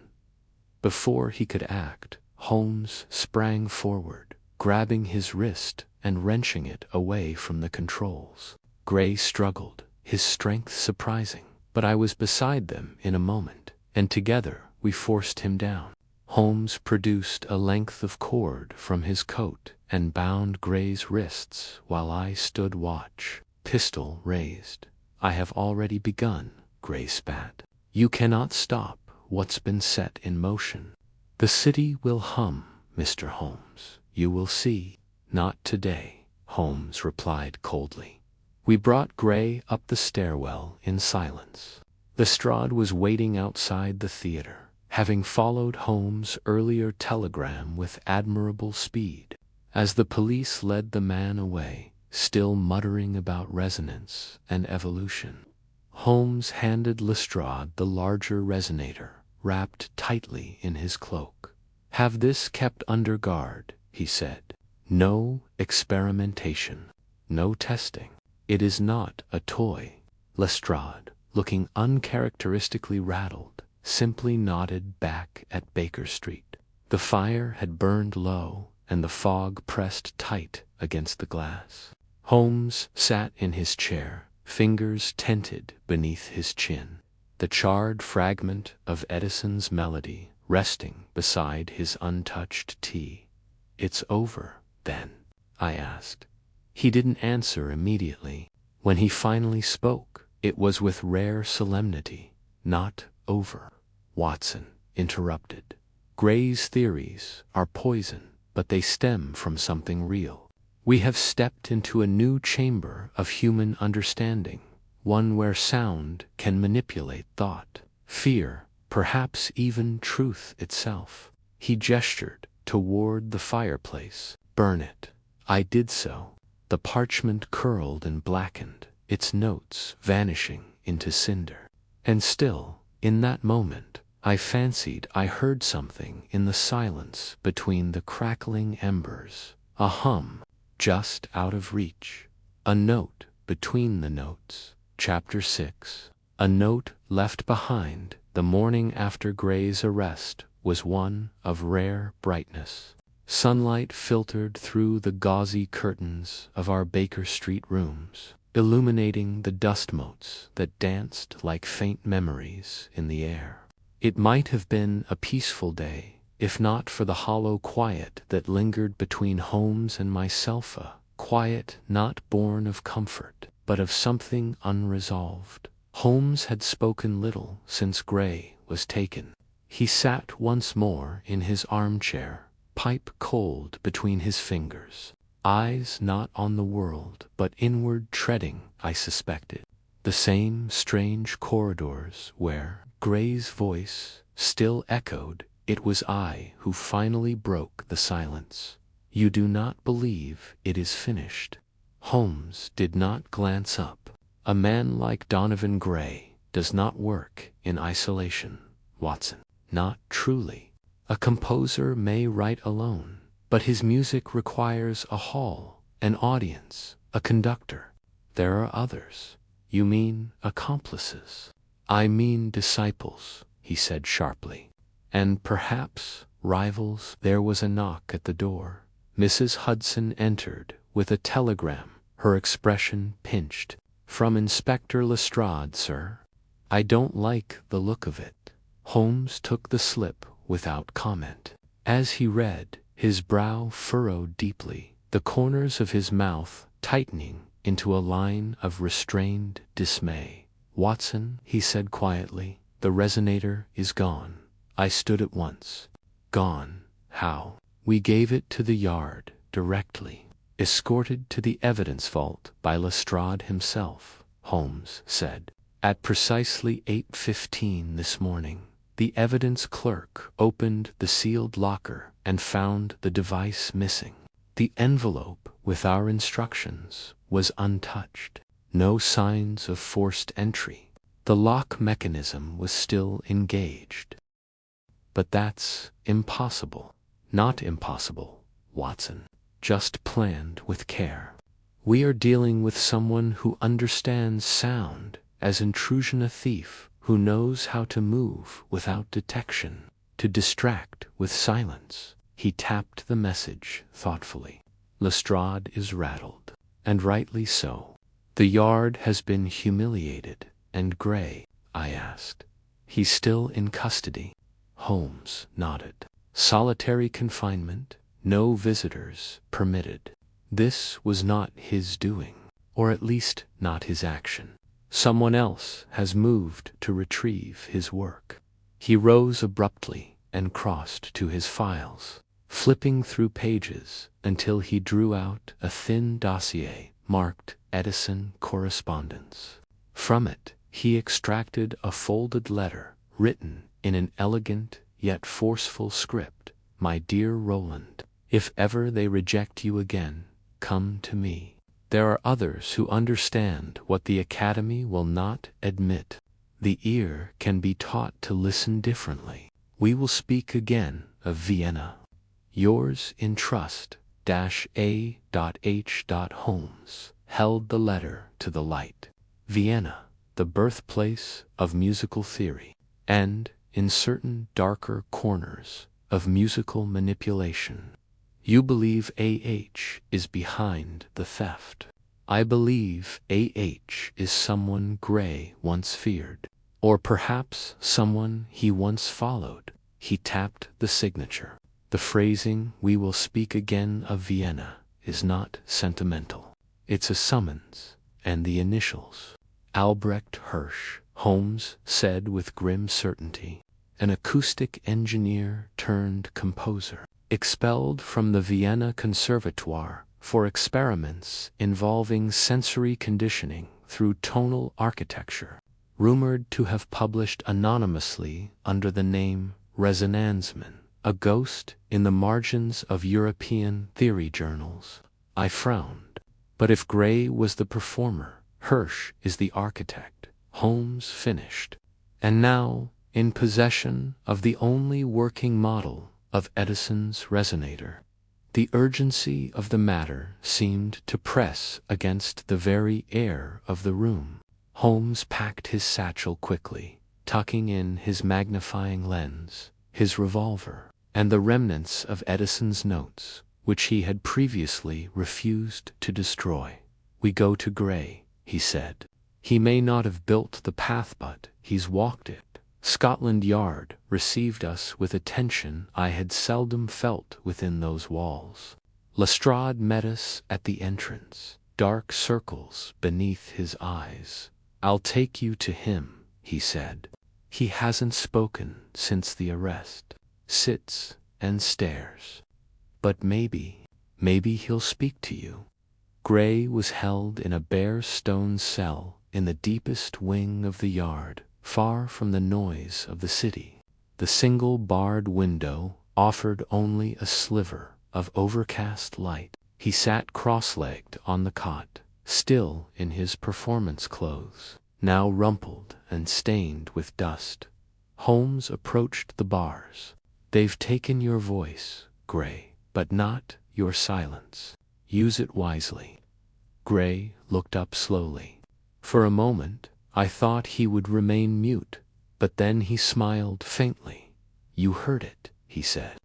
Before he could act, Holmes sprang forward, grabbing his wrist and wrenching it away from the controls. Gray struggled, his strength surprising, but I was beside them in a moment, and together we forced him down. Holmes produced a length of cord from his coat and bound Gray's wrists while I stood watch, pistol raised. I have already begun, Gray spat. You cannot stop what's been set in motion. The city will hum, Mr. Holmes. You will see. Not today, Holmes replied coldly. We brought Gray up the stairwell in silence. Lestrade was waiting outside the theater, having followed Holmes' earlier telegram with admirable speed. As the police led the man away, still muttering about resonance and evolution, Holmes handed Lestrade the larger resonator, wrapped tightly in his cloak. Have this kept under guard, he said. No experimentation, no testing. It is not a toy. Lestrade, looking uncharacteristically rattled, simply nodded back at Baker Street. The fire had burned low, and the fog pressed tight against the glass. Holmes sat in his chair, fingers tented beneath his chin, the charred fragment of Edison's melody resting beside his untouched tea. It's over, then? I asked. He didn't answer immediately. When he finally spoke, It was with rare solemnity. Not over, Watson interrupted. Gray's theories are poison, but they stem from something real. We have stepped into a new chamber of human understanding, one where sound can manipulate thought, fear, perhaps even truth itself. He gestured toward the fireplace. Burn it. I did so. The parchment curled and blackened, its notes vanishing into cinder. And still, in that moment, I fancied I heard something in the silence between the crackling embers. A hum, just out of reach. A note between the notes. Chapter 6. A note left behind the morning after Gray's arrest was one of rare brightness. Sunlight filtered through the gauzy curtains of our Baker Street rooms, illuminating the dust motes that danced like faint memories in the air. It might have been a peaceful day, if not for the hollow quiet that lingered between Holmes and myself, a quiet not born of comfort, but of something unresolved. Holmes had spoken little since Gray was taken. He sat once more in his armchair, pipe cold between his fingers, eyes not on the world but inward treading, I suspected, the same strange corridors where Gray's voice still echoed. It was I who finally broke the silence. You do not believe it is finished? Holmes did not glance up. A man like Donovan Gray does not work in isolation, Watson. Not truly. A composer may write alone, but his music requires a hall, an audience, a conductor. There are others. You mean accomplices? I mean disciples, he said sharply. And perhaps rivals. There was a knock at the door. Mrs. Hudson entered with a telegram, her expression pinched. From Inspector Lestrade, sir. I don't like the look of it. Holmes took the slip without comment. As he read, his brow furrowed deeply, the corners of his mouth tightening into a line of restrained dismay. Watson, he said quietly, the resonator is gone. I stood at once. Gone? How? We gave it to the Yard directly. Escorted to the evidence vault by Lestrade himself, Holmes said. At precisely 8:15 this morning, the evidence clerk opened the sealed locker and found the device missing. The envelope with our instructions was untouched. No signs of forced entry. The lock mechanism was still engaged. But that's impossible. Not impossible, Watson. Just planned with care. We are dealing with someone who understands sound as intrusion, a thief who knows how to move without detection, to distract with silence. He tapped the message thoughtfully. Lestrade is rattled, and rightly so. The Yard has been humiliated, and Gray, I asked. He's still in custody. Holmes nodded. Solitary confinement, no visitors permitted. This was not his doing, or at least not his action. Someone else has moved to retrieve his work. He rose abruptly and crossed to his files, flipping through pages until he drew out a thin dossier marked Edison Correspondence. From it, he extracted a folded letter written in an elegant yet forceful script. My dear Roland, if ever they reject you again, come to me. There are others who understand what the Academy will not admit. The ear can be taught to listen differently. We will speak again of Vienna. Yours in trust, A. H. Holmes held the letter to the light. Vienna, the birthplace of musical theory, and, in certain darker corners, of musical manipulation. You believe A.H. is behind the theft. I believe A.H. is someone Gray once feared, or perhaps someone he once followed. He tapped the signature. The phrasing, we will speak again of Vienna, is not sentimental. It's a summons, and the initials, Albrecht Hirsch, Holmes said with grim certainty. An acoustic engineer turned composer, expelled from the Vienna Conservatoire for experiments involving sensory conditioning through tonal architecture, rumored to have published anonymously under the name Resonanzmann, a ghost in the margins of European theory journals. I frowned. But if Gray was the performer, Hirsch is the architect, Holmes finished. And now, in possession of the only working model of Edison's resonator. The urgency of the matter seemed to press against the very air of the room. Holmes packed his satchel quickly, tucking in his magnifying lens, his revolver, and the remnants of Edison's notes, which he had previously refused to destroy. "We go to Gray," he said. "He may not have built the path, but he's walked it." Scotland Yard received us with attention I had seldom felt within those walls. Lestrade met us at the entrance, dark circles beneath his eyes. "I'll take you to him," he said. "He hasn't spoken since the arrest. Sits and stares. But maybe he'll speak to you." Gray was held in a bare stone cell in the deepest wing of the yard, far from the noise of the city. The single barred window offered only a sliver of overcast light. He sat cross-legged on the cot, still in his performance clothes, now rumpled and stained with dust. Holmes approached the bars. "They've taken your voice, Gray, but not your silence. Use it wisely." Gray looked up slowly. For a moment, I thought he would remain mute, but then he smiled faintly. "You heard it," he said.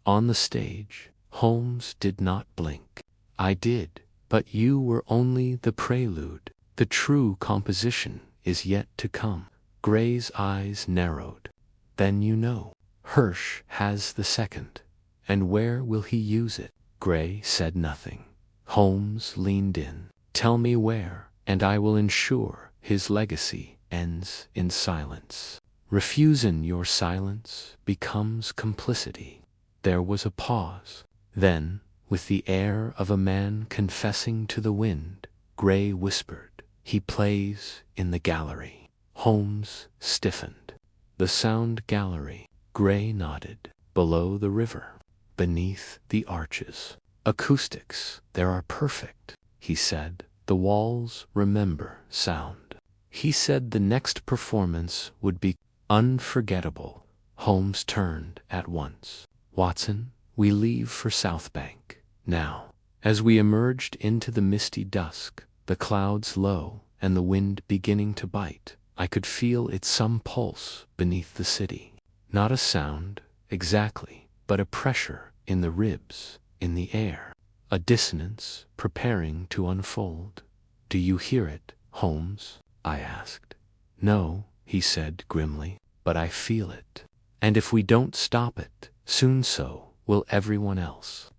"On the stage." Holmes did not blink. "I did, but you were only the prelude. The true composition is yet to come." Gray's eyes narrowed. "Then you know. Hirsch has the second. And where will he use it?" Gray said nothing. Holmes leaned in. "Tell me where, and I will ensure his legacy ends in silence. Refusing your silence becomes complicity." There was a pause. Then, with the air of a man confessing to the wind, Gray whispered, "He plays in the gallery." Holmes stiffened. "The sound gallery." Gray nodded. "Below the river. Beneath the arches. Acoustics there are perfect," he said. "The walls remember sound." He said the next performance would be unforgettable. Holmes turned at once. "Watson, we leave for Southbank now." As we emerged into the misty dusk, the clouds low and the wind beginning to bite, I could feel its some pulse beneath the city. Not a sound, exactly, but a pressure in the ribs, in the air, a dissonance preparing to unfold. "Do you hear it, Holmes?" I asked. "No," he said grimly, "but I feel it. And if we don't stop it, soon so will everyone else."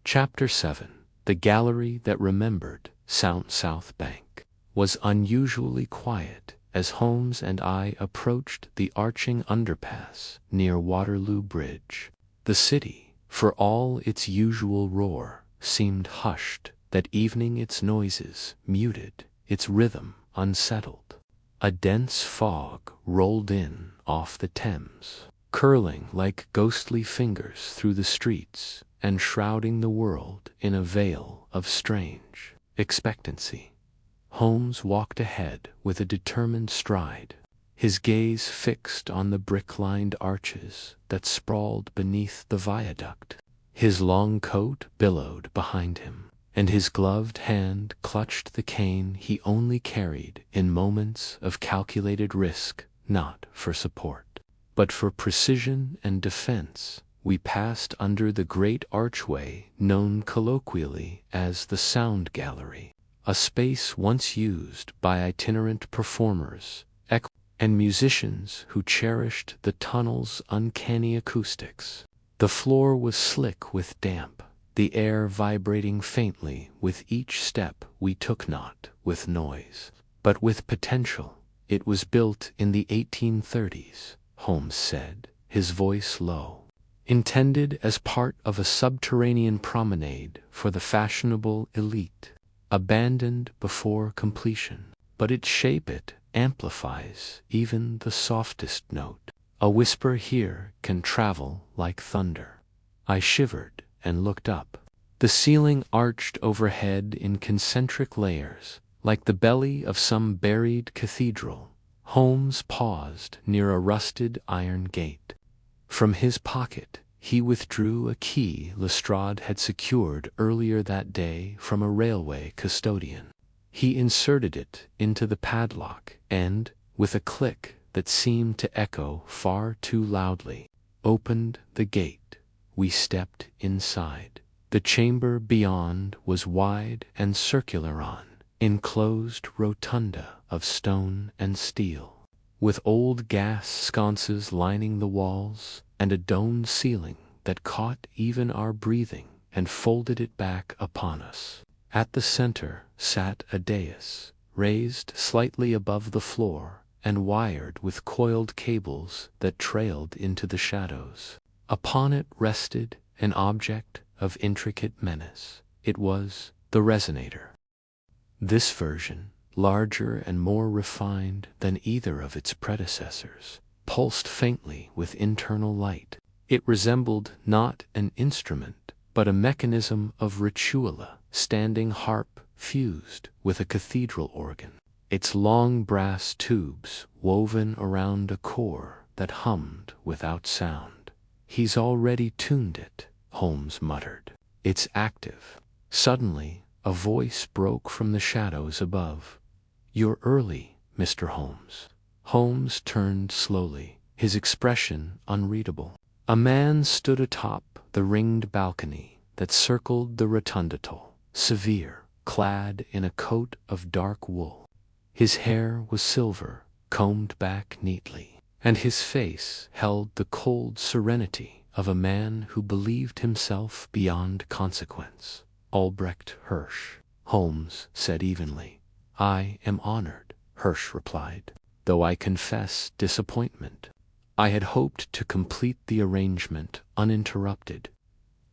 Chapter 7. The gallery that remembered Southbank was unusually quiet as Holmes and I approached the arching underpass near Waterloo Bridge. The city, for all its usual roar, seemed hushed, that evening its noises muted, its rhythm unsettled. A dense fog rolled in off the Thames, curling like ghostly fingers through the streets and shrouding the world in a veil of strange expectancy. Holmes walked ahead with a determined stride, his gaze fixed on the brick-lined arches that sprawled beneath the viaduct. His long coat billowed behind him, and his gloved hand clutched the cane he only carried in moments of calculated risk, not for support, but for precision and defense. We passed under the great archway known colloquially as the Sound Gallery, a space once used by itinerant performers and musicians who cherished the tunnel's uncanny acoustics. The floor was slick with damp, the air vibrating faintly with each step we took, not with noise. but with potential. It was built in the 1830s, Holmes said, his voice low. Intended as part of a subterranean promenade for the fashionable elite. Abandoned before completion. But its shape it amplifies even the softest note. A whisper here can travel like thunder. I shivered and looked up. The ceiling arched overhead in concentric layers, like the belly of some buried cathedral. Holmes paused near a rusted iron gate. From his pocket, he withdrew a key Lestrade had secured earlier that day from a railway custodian. He inserted it into the padlock and, with a click that seemed to echo far too loudly, opened the gate. We stepped inside. The chamber beyond was wide and circular on enclosed rotunda of stone and steel, with old gas sconces lining the walls and a domed ceiling that caught even our breathing and folded it back upon us. At the center sat a dais, raised slightly above the floor and wired with coiled cables that trailed into the shadows. Upon it rested an object of intricate menace. It was the resonator. This version, larger and more refined than either of its predecessors, pulsed faintly with internal light. It resembled not an instrument, but a mechanism of rituala, standing harp fused with a cathedral organ. Its long brass tubes woven around a core that hummed without sound. "He's already tuned it," Holmes muttered. "It's active." Suddenly, a voice broke from the shadows above. "You're early, Mr. Holmes." Holmes turned slowly, his expression unreadable. A man stood atop the ringed balcony that circled the rotundatole, severe, clad in a coat of dark wool. His hair was silver, combed back neatly, and his face held the cold serenity of a man who believed himself beyond consequence. "Albrecht Hirsch," Holmes said evenly. "I am honored," Hirsch replied, "though I confess disappointment. I had hoped to complete the arrangement uninterrupted."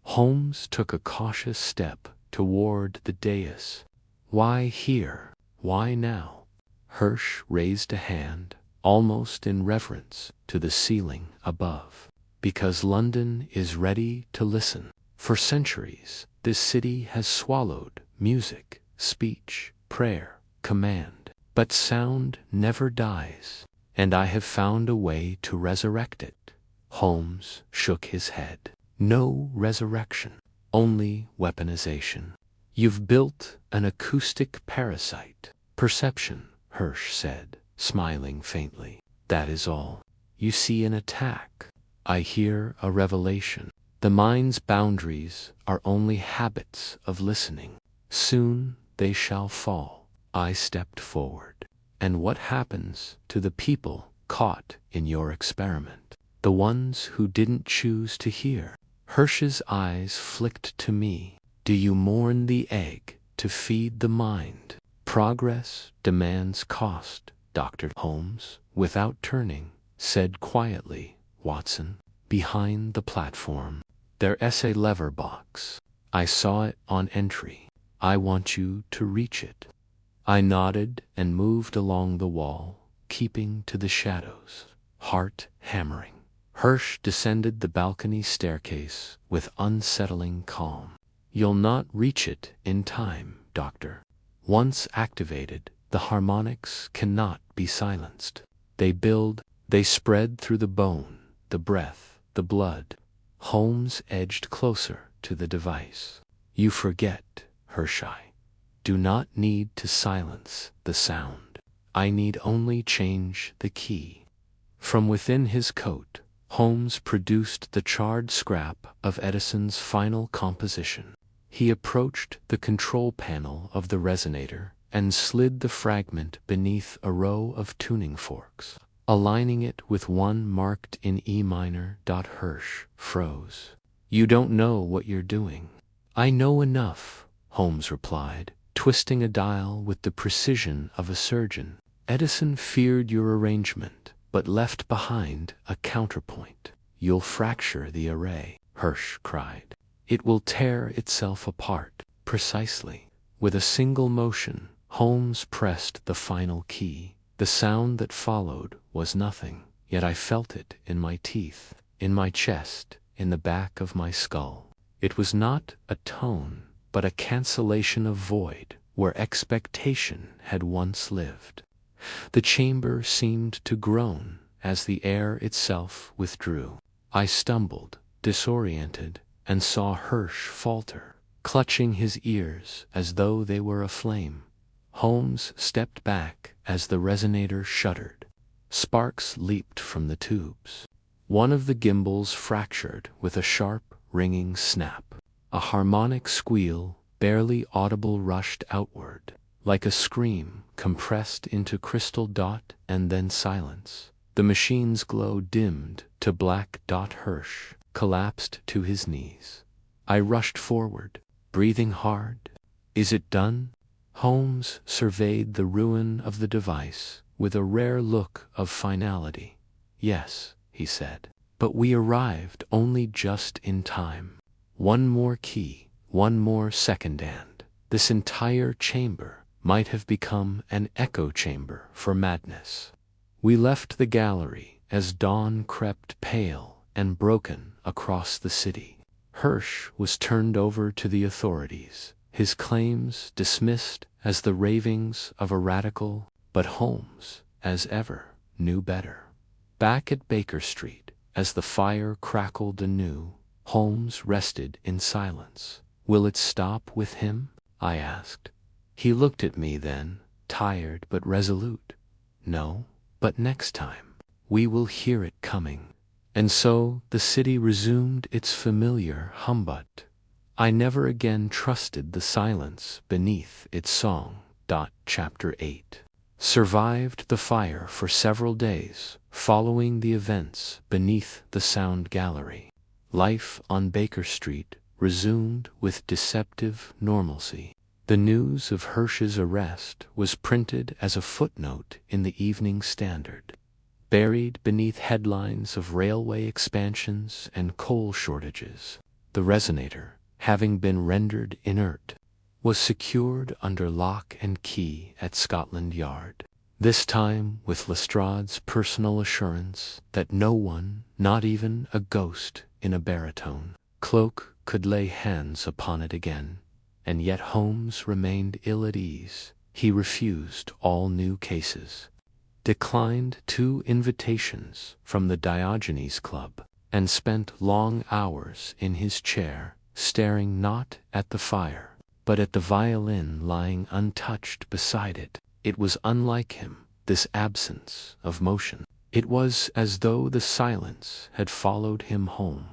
Holmes took a cautious step toward the dais. "Why here? Why now?" Hirsch raised a hand, almost in reverence, to the ceiling above. "Because London is ready to listen. For centuries, this city has swallowed music, speech, prayer, command. But sound never dies, and I have found a way to resurrect it." Holmes shook his head. "No resurrection, only weaponization. You've built an acoustic parasite." "Perception," Hirsch said, smiling faintly. "That is all. You see an attack. I hear a revelation. The mind's boundaries are only habits of listening. Soon they shall fall." I stepped forward. "And what happens to the people caught in your experiment? The ones who didn't choose to hear?" Hirsch's eyes flicked to me. "Do you mourn the egg to feed the mind? Progress demands cost," Dr. Holmes, without turning, said quietly. "Watson, behind the platform. There's a lever box. I saw it on entry. I want you to reach it." I nodded and moved along the wall, keeping to the shadows, heart hammering. Hirsch descended the balcony staircase with unsettling calm. "You'll not reach it in time, Doctor. Once activated, the harmonics cannot be silenced. They build, they spread through the bone, the breath, the blood." Holmes edged closer to the device. "You forget, Hirsch. I do not need to silence the sound. I need only change the key." From within his coat, Holmes produced the charred scrap of Edison's final composition. He approached the control panel of the resonator and slid the fragment beneath a row of tuning forks. Aligning it with one marked in E minor. Hirsch froze. "You don't know what you're doing." "I know enough," Holmes replied, twisting a dial with the precision of a surgeon. Edison feared your arrangement, but left behind a counterpoint. You'll fracture the array, Hirsch cried. It will tear itself apart. Precisely. With a single motion, Holmes pressed the final key. The sound that followed was nothing, yet I felt it in my teeth, in my chest, in the back of my skull. It was not a tone, but a cancellation of void where expectation had once lived. The chamber seemed to groan as the air itself withdrew. I stumbled, disoriented, and saw Hirsch falter, clutching his ears as though they were aflame. Holmes stepped back as the resonator shuddered. Sparks leaped from the tubes. One of the gimbals fractured with a sharp, ringing snap. A harmonic squeal, barely audible, rushed outward, like a scream compressed into crystal dot and then silence. The machine's glow dimmed to black. Hirsch collapsed to his knees. I rushed forward, breathing hard. Is it done? Holmes surveyed the ruin of the device with a rare look of finality. Yes, he said, but we arrived only just in time. One more key, one more second, and this entire chamber might have become an echo chamber for madness. We left the gallery as dawn crept pale and broken across the city. Hirsch was turned over to the authorities, his claims dismissed as the ravings of a radical, but Holmes, as ever, knew better. Back at Baker Street, as the fire crackled anew, Holmes rested in silence. Will it stop with him? I asked. He looked at me then, tired but resolute. No, but next time, we will hear it coming. And so the city resumed its familiar humbug. I never again trusted the silence beneath its song. Chapter 8 survived the fire for several days following the events beneath the sound gallery. Life on Baker Street resumed with deceptive normalcy. The news of Hirsch's arrest was printed as a footnote in the Evening Standard. Buried beneath headlines of railway expansions and coal shortages, the resonator, having been rendered inert, was secured under lock and key at Scotland Yard, this time with Lestrade's personal assurance that no one, not even a ghost in a baritone cloak, could lay hands upon it again. And yet Holmes remained ill at ease. He refused all new cases, declined 2 invitations from the Diogenes Club, and spent long hours in his chair, staring not at the fire, but at the violin lying untouched beside it. It was unlike him, this absence of motion. It was as though the silence had followed him home.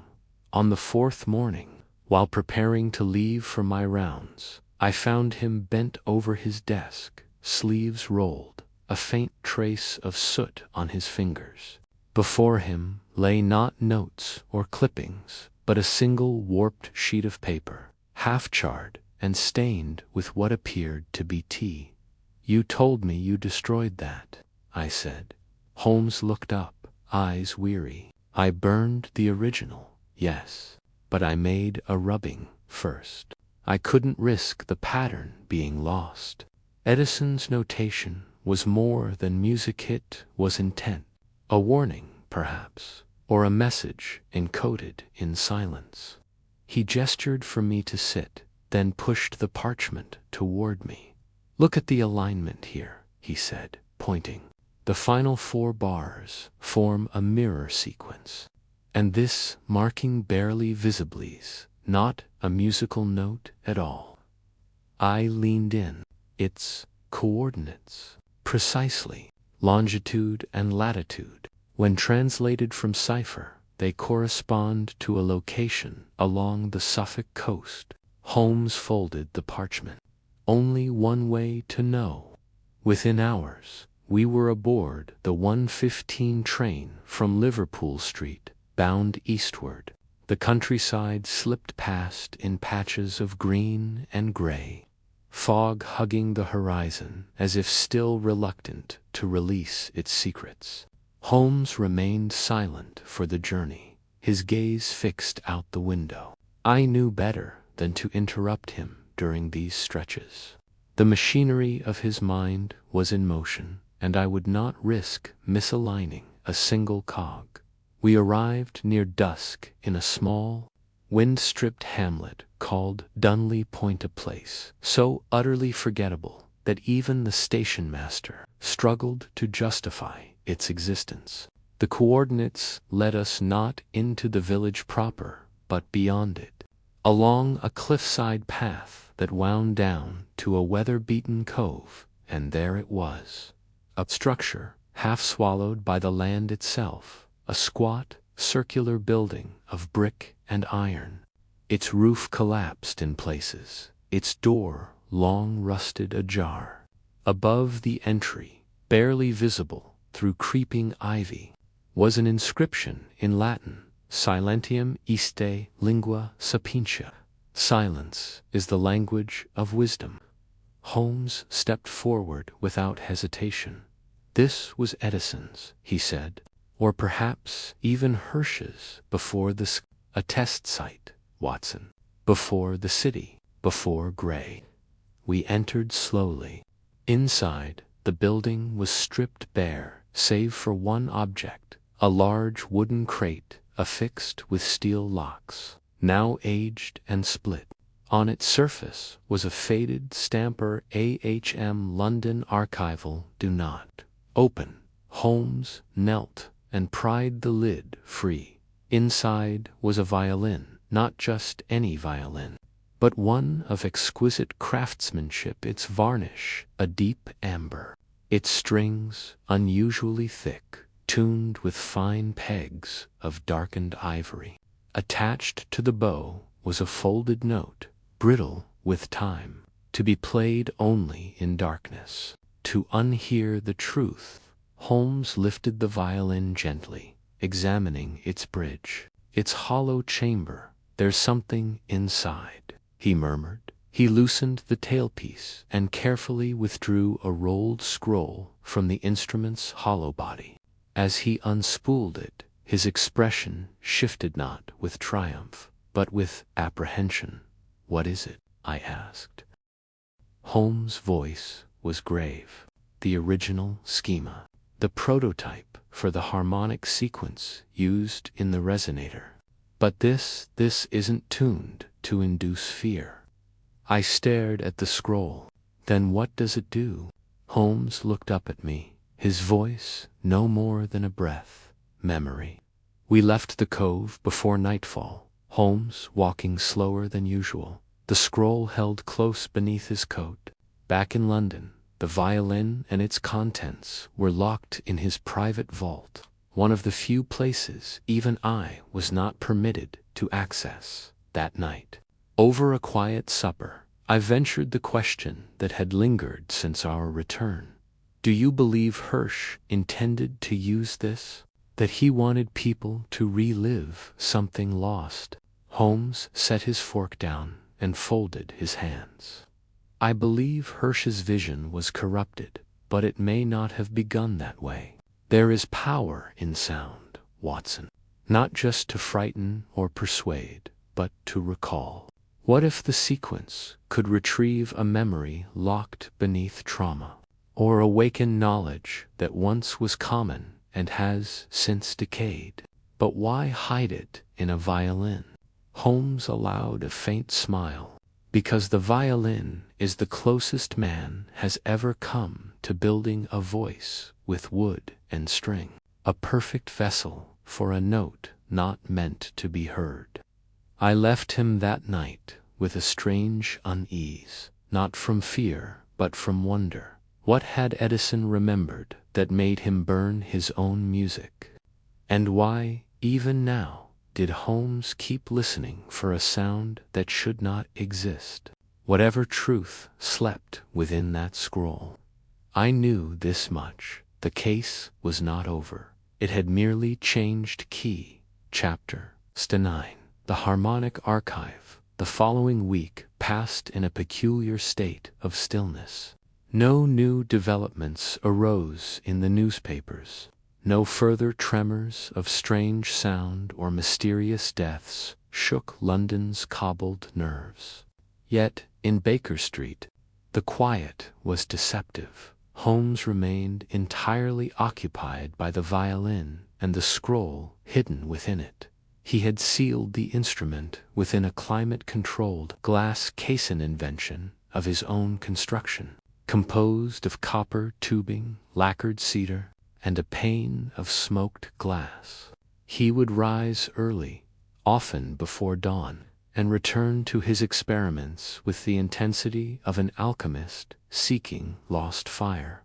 On the 4th morning, while preparing to leave for my rounds, I found him bent over his desk, sleeves rolled, a faint trace of soot on his fingers. Before him lay not notes or clippings, but a single warped sheet of paper, half charred and stained with what appeared to be tea. You told me you destroyed that, I said. Holmes looked up, eyes weary. I burned the original, yes, but I made a rubbing first. I couldn't risk the pattern being lost. Edison's notation was more than music, it was intent. A warning, perhaps, or a message encoded in silence. He gestured for me to sit, then pushed the parchment toward me. Look at the alignment here, he said, pointing. The final 4 bars form a mirror sequence, and this marking barely visibles, not a musical note at all. I leaned in. Its coordinates, precisely, longitude and latitude. When translated from cipher, they correspond to a location along the Suffolk coast. Holmes folded the parchment. Only one way to know. Within hours, we were aboard the 1:15 train from Liverpool Street, bound eastward. The countryside slipped past in patches of green and gray. fog hugging the horizon as if still reluctant to release its secrets. Holmes remained silent for the journey, his gaze fixed out the window. I knew better than to interrupt him during these stretches. The machinery of his mind was in motion, and I would not risk misaligning a single cog. We arrived near dusk in a small, wind-stripped hamlet called Dunley Point-a-Place, so utterly forgettable that even the station master struggled to justify its existence. The coordinates led us not into the village proper, but beyond it, along a cliffside path that wound down to a weather-beaten cove, and there it was, a structure half swallowed by the land itself, a squat, circular building of brick and iron. Its roof collapsed in places, its door long rusted ajar. Above the entry, barely visible through creeping ivy, was an inscription in Latin, Silentium iste lingua sapientia. Silence is the language of wisdom. Holmes stepped forward without hesitation. This was Edison's, he said, or perhaps even Hirsch's before a test site, Watson. Before the city, before Gray. We entered slowly. Inside, the building was stripped bare, save for one object, a large wooden crate affixed with steel locks, now aged and split. On its surface was a faded stamper AHM London Archival Do Not Open. Holmes knelt and pried the lid free. Inside was a violin, not just any violin, but one of exquisite craftsmanship, its varnish a deep amber, its strings unusually thick, tuned with fine pegs of darkened ivory. Attached to the bow was a folded note, brittle with time, to be played only in darkness. To unhear the truth, Holmes lifted the violin gently, examining its bridge, its hollow chamber. "There's something inside," he murmured. He loosened the tailpiece and carefully withdrew a rolled scroll from the instrument's hollow body. As he unspooled it, his expression shifted not with triumph, but with apprehension. "What is it?" I asked. Holmes' voice was grave. "The original schema, the prototype for the harmonic sequence used in the resonator. But this isn't tuned to induce fear." I stared at the scroll. "Then what does it do?" Holmes looked up at me, his voice no more than a breath. "Memory." We left the cove before nightfall, Holmes walking slower than usual, the scroll held close beneath his coat. Back in London, the violin and its contents were locked in his private vault, one of the few places even I was not permitted to access. That night, over a quiet supper, I ventured the question that had lingered since our return. "Do you believe Hirsch intended to use this? That he wanted people to relive something lost?" Holmes set his fork down and folded his hands. "I believe Hirsch's vision was corrupted, but it may not have begun that way. There is power in sound, Watson, not just to frighten or persuade, but to recall. What if the sequence could retrieve a memory locked beneath trauma, or awaken knowledge that once was common and has since decayed? But why hide it in a violin?" Holmes allowed a faint smile. "Because the violin is the closest man has ever come to building a voice with wood and string, a perfect vessel for a note not meant to be heard." I left him that night with a strange unease, not from fear, but from wonder. What had Edison remembered that made him burn his own music? And why, even now, did Holmes keep listening for a sound that should not exist? Whatever truth slept within that scroll. I knew this much: the case was not over. It had merely changed key. Chapter 9. The Harmonic Archive The following week passed in a peculiar state of stillness. No new developments arose in the newspapers. No further tremors of strange sound or mysterious deaths shook London's cobbled nerves. Yet, in Baker Street, the quiet was deceptive. Holmes remained entirely occupied by the violin and the scroll hidden within it. He had sealed the instrument within a climate-controlled glass case, an invention of his own construction, composed of copper tubing, lacquered cedar, and a pane of smoked glass. He would rise early, often before dawn, and return to his experiments with the intensity of an alchemist seeking lost fire.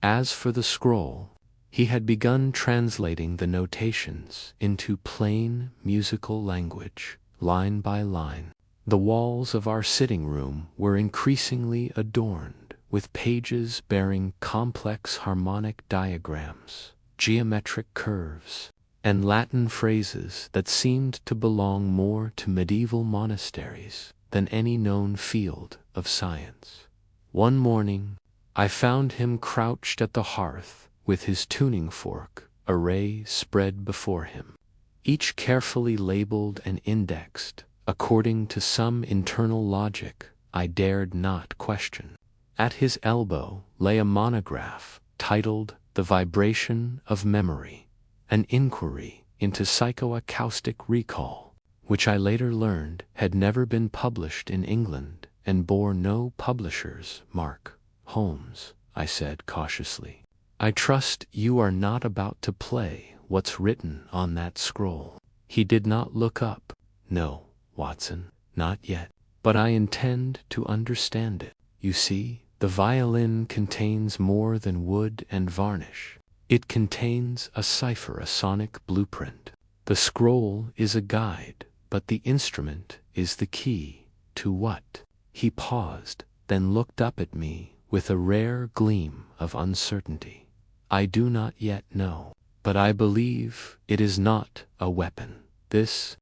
As for the scroll, he had begun translating the notations into plain musical language, line by line. The walls of our sitting room were increasingly adorned with pages bearing complex harmonic diagrams, geometric curves, and Latin phrases that seemed to belong more to medieval monasteries than any known field of science. One morning, I found him crouched at the hearth with his tuning fork array spread before him, each carefully labeled and indexed according to some internal logic I dared not question. At his elbow lay a monograph titled The Vibration of Memory, an inquiry into psychoacoustic recall, which I later learned had never been published in England and bore no publisher's mark. "Holmes," I said cautiously, "I trust you are not about to play what's written on that scroll." He did not look up. "No, Watson, not yet. But I intend to understand it. You see, the violin contains more than wood and varnish. It contains a cipher, a sonic blueprint. The scroll is a guide, but the instrument is the key to what?" He paused, then looked up at me with a rare gleam of uncertainty. "I do not yet know, but I believe it is not a weapon. This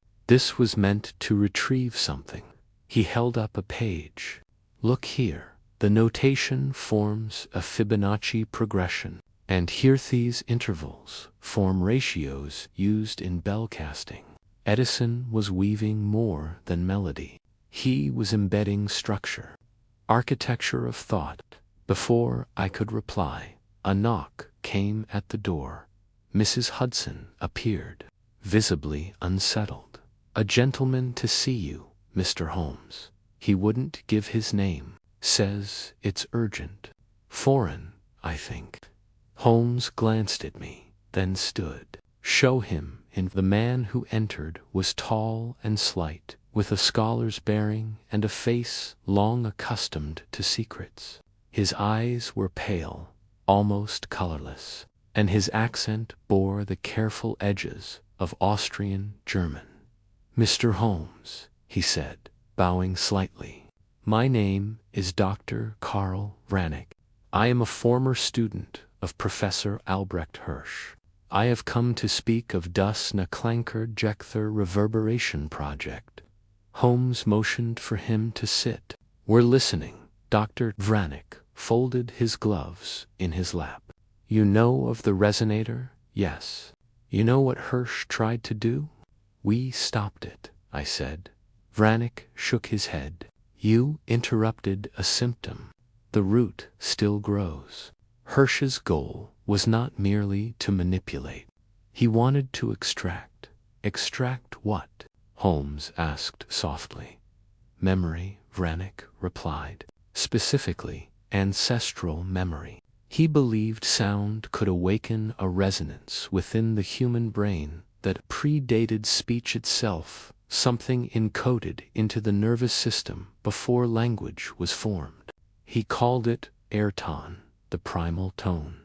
was meant to retrieve something." He held up a page. "Look here. The notation forms a Fibonacci progression, and Hirthi's intervals form ratios used in bell casting." Edison was weaving more than melody. He was embedding structure, architecture of thought. Before I could reply, a knock came at the door. Mrs. Hudson appeared, visibly unsettled. "A gentleman to see you, Mr. Holmes. He wouldn't give his name. Says it's urgent. Foreign, I think." Holmes glanced at me, then stood. "Show him in." The man who entered was tall and slight, with a scholar's bearing and a face long accustomed to secrets. His eyes were pale, almost colorless, and his accent bore the careful edges of Austrian German. "Mr. Holmes," he said, bowing slightly, "my name is Dr. Karl Vranick. I am a former student of Professor Albrecht Hirsch. I have come to speak of Das Nachklangerjekther reverberation project." Holmes motioned for him to sit. "We're listening." Dr. Vranick folded his gloves in his lap. "You know of the resonator?" "Yes." "You know what Hirsch tried to do?" "We stopped it," I said. Vranick shook his head. "You interrupted a symptom. The root still grows." Hirsch's goal was not merely to manipulate. He wanted to extract. "Extract what?" Holmes asked softly. "Memory," Vranick replied. "Specifically, ancestral memory." He believed sound could awaken a resonance within the human brain that predated speech itself, something encoded into the nervous system before language was formed. He called it airton, the primal tone.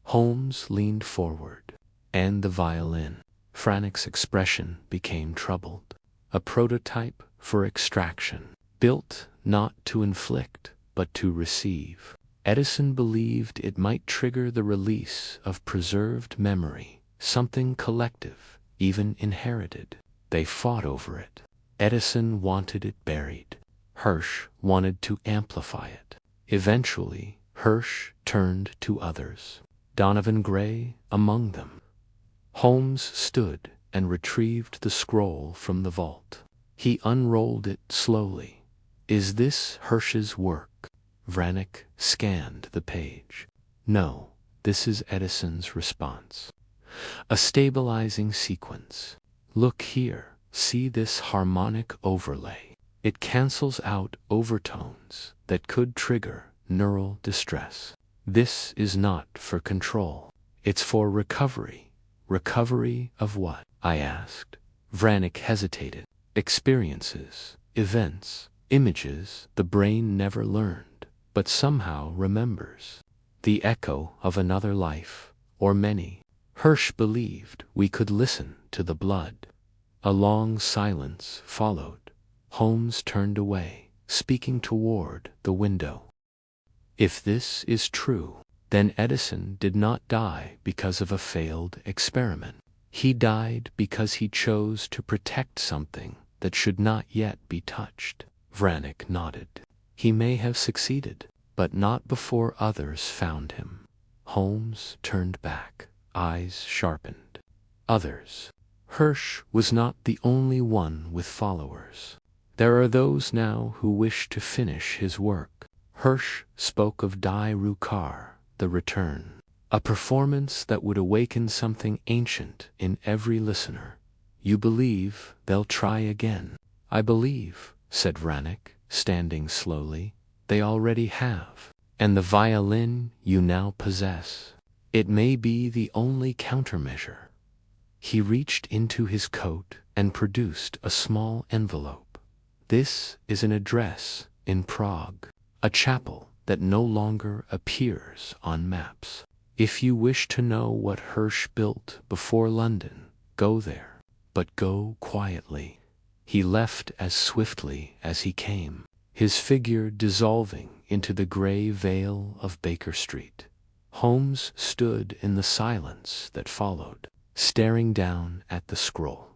Holmes leaned forward. "And the violin?" Vranick's expression became troubled. "A prototype for extraction, built not to inflict, but to receive. Edison believed it might trigger the release of preserved memory, something collective, even inherited. They fought over it. Edison wanted it buried. Hirsch wanted to amplify it. Eventually, Hirsch turned to others, Donovan Gray among them. Holmes stood and retrieved the scroll from the vault. He unrolled it slowly. "Is this Hirsch's work?" Vranick scanned the page. "No, this is Edison's response. A stabilizing sequence. Look here, see this harmonic overlay. It cancels out overtones that could trigger neural distress. This is not for control. It's for recovery." "Recovery of what?" I asked. Vranick hesitated. "Experiences, events, images the brain never learned, but somehow remembers. The echo of another life, or many." Hirsch believed we could listen to the blood. A long silence followed. Holmes turned away, speaking toward the window. "If this is true, then Edison did not die because of a failed experiment. He died because he chose to protect something that should not yet be touched." Vranick nodded. "He may have succeeded, but not before others found him." Holmes turned back, eyes sharpened. "Others." Hirsch was not the only one with followers. There are those now who wish to finish his work. Hirsch spoke of Die Rückkehr, the return, a performance that would awaken something ancient in every listener. "You believe they'll try again?" "I believe," said Vranick, standing slowly, "they already have. And the violin you now possess, it may be the only countermeasure." He reached into his coat and produced a small envelope. "This is an address in Prague, a chapel that no longer appears on maps. If you wish to know what Hirsch built before London, go there, but go quietly." He left as swiftly as he came, his figure dissolving into the gray veil of Baker Street. Holmes stood in the silence that followed, staring down at the scroll.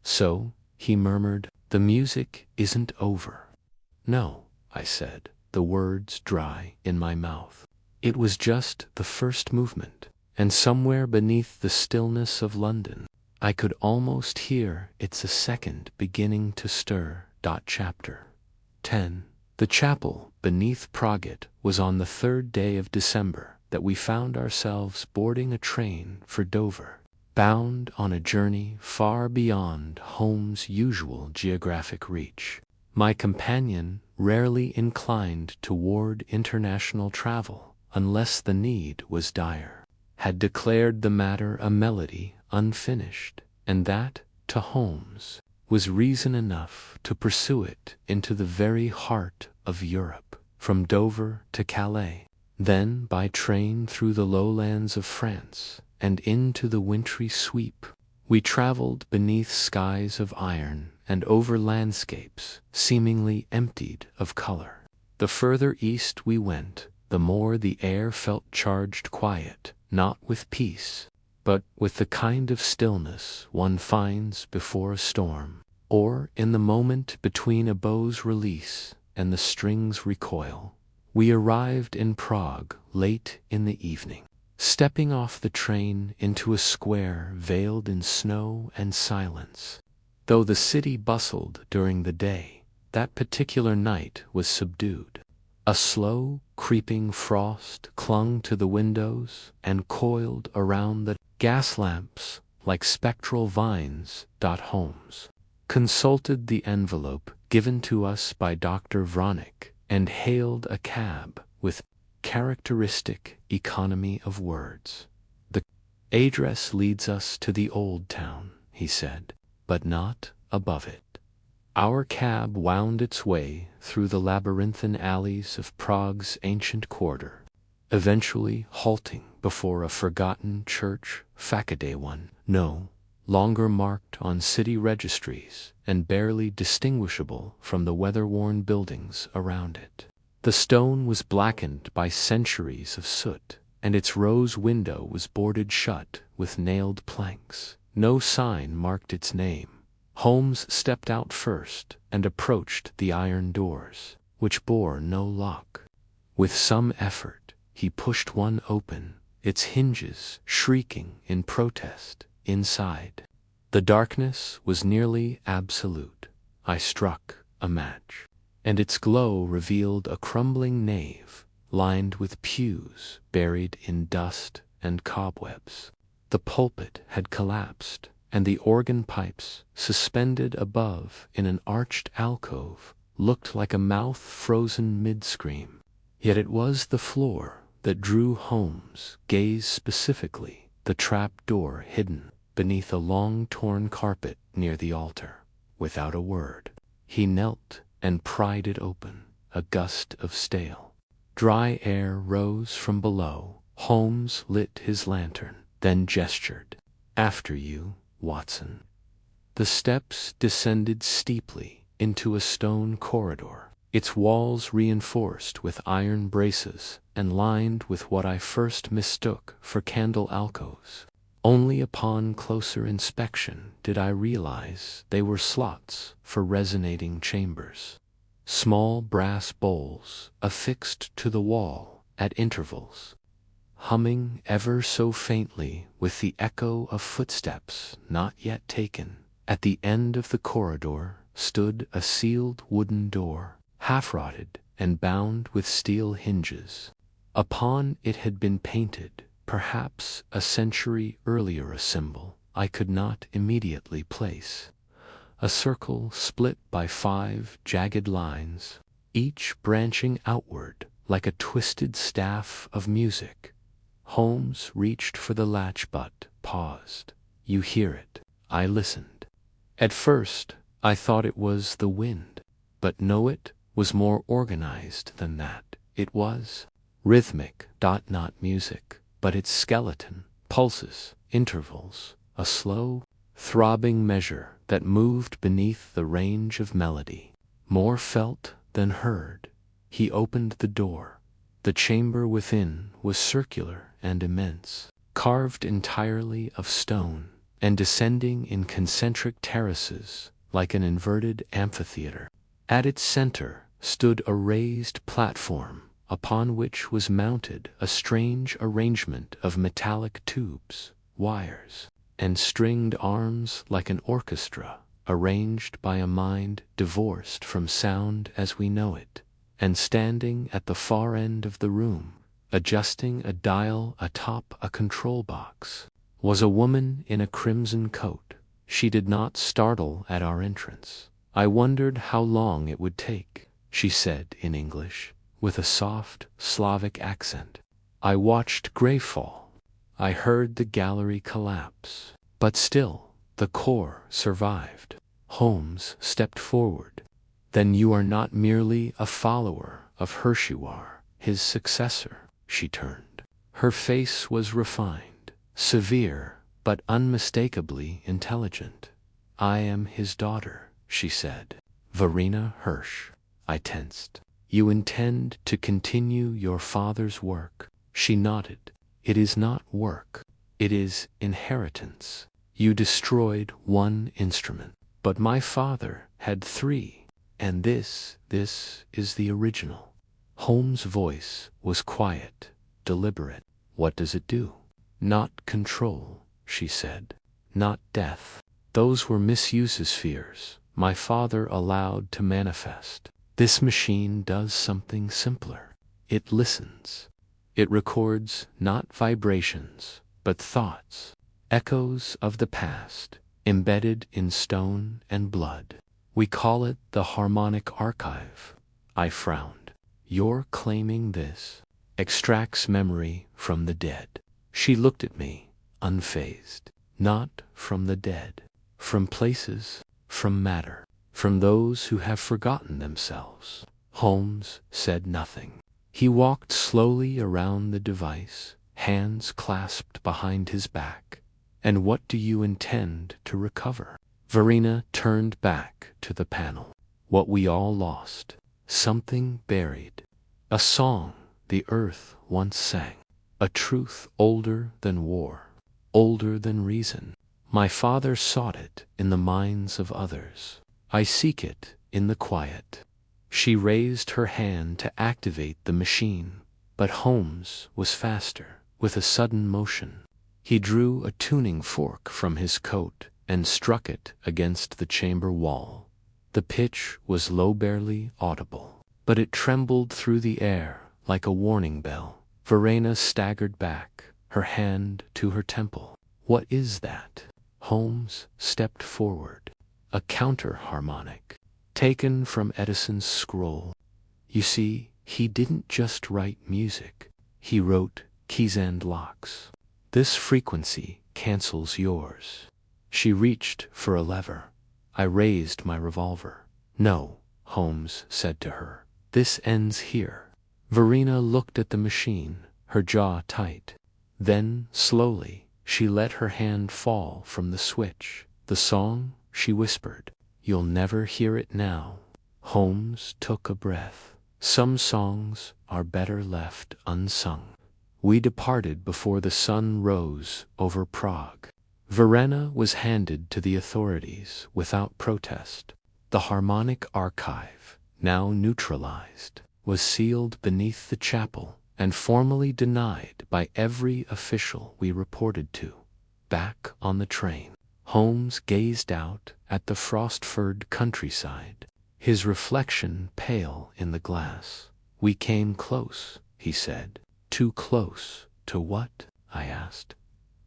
"So," he murmured, "the music isn't over." "No," I said, the words dry in my mouth. "It was just the first movement, and somewhere beneath the stillness of London, I could almost hear it's a second beginning to stir." Chapter 10. The chapel beneath Prague was on the 3rd day of December that we found ourselves boarding a train for Dover, bound on a journey far beyond Holmes' usual geographic reach. My companion, rarely inclined toward international travel unless the need was dire, had declared the matter a melody unfinished, and that, to Holmes, was reason enough to pursue it into the very heart of Europe, from Dover to Calais, then by train through the lowlands of France and into the wintry sweep. We traveled beneath skies of iron and over landscapes seemingly emptied of color. The further east we went, the more the air felt charged quiet, not with peace, but with the kind of stillness one finds before a storm, or in the moment between a bow's release and the string's recoil. We arrived in Prague late in the evening, stepping off the train into a square veiled in snow and silence. Though the city bustled during the day, that particular night was subdued. A slow, creeping frost clung to the windows and coiled around the gas lamps like spectral vines. Holmes consulted the envelope given to us by Dr. Vranick and hailed a cab with characteristic economy of words. "The address leads us to the old town," he said, "but not above it." Our cab wound its way through the labyrinthine alleys of Prague's ancient quarter, eventually halting before a forgotten church, Facaday one, no longer marked on city registries and barely distinguishable from the weather-worn buildings around it. The stone was blackened by centuries of soot, and its rose window was boarded shut with nailed planks. No sign marked its name, Holmes stepped out first and approached the iron doors, which bore no lock. With some effort, he pushed one open, its hinges shrieking in protest inside. The darkness was nearly absolute. I struck a match, and its glow revealed a crumbling nave lined with pews buried in dust and cobwebs. The pulpit had collapsed, and the organ pipes, suspended above in an arched alcove, looked like a mouth frozen mid-scream. Yet it was the floor that drew Holmes' gaze specifically, the trap-door hidden beneath a long torn carpet near the altar. Without a word, he knelt and pried it open. A gust of stale, dry air rose from below. Holmes lit his lantern, then gestured. "After you, Watson." The steps descended steeply into a stone corridor, its walls reinforced with iron braces and lined with what I first mistook for candle alcoves. Only upon closer inspection did I realize they were slots for resonating chambers. Small brass bowls affixed to the wall at intervals, humming ever so faintly with the echo of footsteps not yet taken. At the end of the corridor stood a sealed wooden door, half-rotted and bound with steel hinges. Upon it had been painted, perhaps a century earlier, a symbol I could not immediately place. A circle split by 5 jagged lines, each branching outward like a twisted staff of music. Holmes reached for the latch but paused. "You hear it?" I listened. At first, I thought it was the wind, but no, it was more organized than that. It was rhythmic, not music, but its skeleton, pulses, intervals, a slow, throbbing measure that moved beneath the range of melody. More felt than heard. He opened the door. The chamber within was circular and immense, carved entirely of stone, and descending in concentric terraces like an inverted amphitheater. At its center stood a raised platform, upon which was mounted a strange arrangement of metallic tubes, wires, and stringed arms like an orchestra, arranged by a mind divorced from sound as we know it. And standing at the far end of the room, adjusting a dial atop a control box, was a woman in a crimson coat. She did not startle at our entrance. "I wondered how long it would take," she said in English, with a soft Slavic accent. "I watched Grey fall. I heard the gallery collapse. But still, the core survived." Holmes stepped forward. "Then you are not merely a follower of Hirschiwar, his successor." She turned. Her face was refined, severe, but unmistakably intelligent. "I am his daughter," she said. "Verena Hirsch." I tensed. "You intend to continue your father's work?" She nodded. "It is not work. It is inheritance. You destroyed one instrument, but my father had 3, and this is the original." Holmes' voice was quiet, deliberate. "What does it do?" "Not control," she said. "Not death. Those were misuses, fears my father allowed to manifest. This machine does something simpler. It listens. It records not vibrations, but thoughts, echoes of the past, embedded in stone and blood. We call it the harmonic archive." I frowned. "You're claiming this extracts memory from the dead." She looked at me, unfazed. "Not from the dead. From places, from matter, from those who have forgotten themselves." Holmes said nothing. He walked slowly around the device, hands clasped behind his back. "And what do you intend to recover?" Verena turned back to the panel. "What we all lost. Something buried. A song the earth once sang. A truth older than war, older than reason. My father sought it in the minds of others. I seek it in the quiet. She raised her hand to activate the machine, but Holmes was faster. With a sudden motion, he drew a tuning fork from his coat and struck it against the chamber wall. The pitch was low, barely audible, but it trembled through the air like a warning bell. Verena staggered back, her hand to her temple. "What is that?" Holmes stepped forward. "A counter-harmonic, taken from Edison's scroll. You see, he didn't just write music. He wrote keys and locks. This frequency cancels yours." She reached for a lever. I raised my revolver. "No," Holmes said to her. "This ends here." Verena looked at the machine, her jaw tight. Then, slowly, she let her hand fall from the switch. "The song," she whispered. "You'll never hear it now." Holmes took a breath. "Some songs are better left unsung." We departed before the sun rose over Prague. Verena was handed to the authorities without protest. The harmonic archive, now neutralized, was sealed beneath the chapel and formally denied by every official we reported to. Back on the train, Holmes gazed out at the frost-furred countryside, his reflection pale in the glass. "We came close," he said. "Too close to what?" I asked.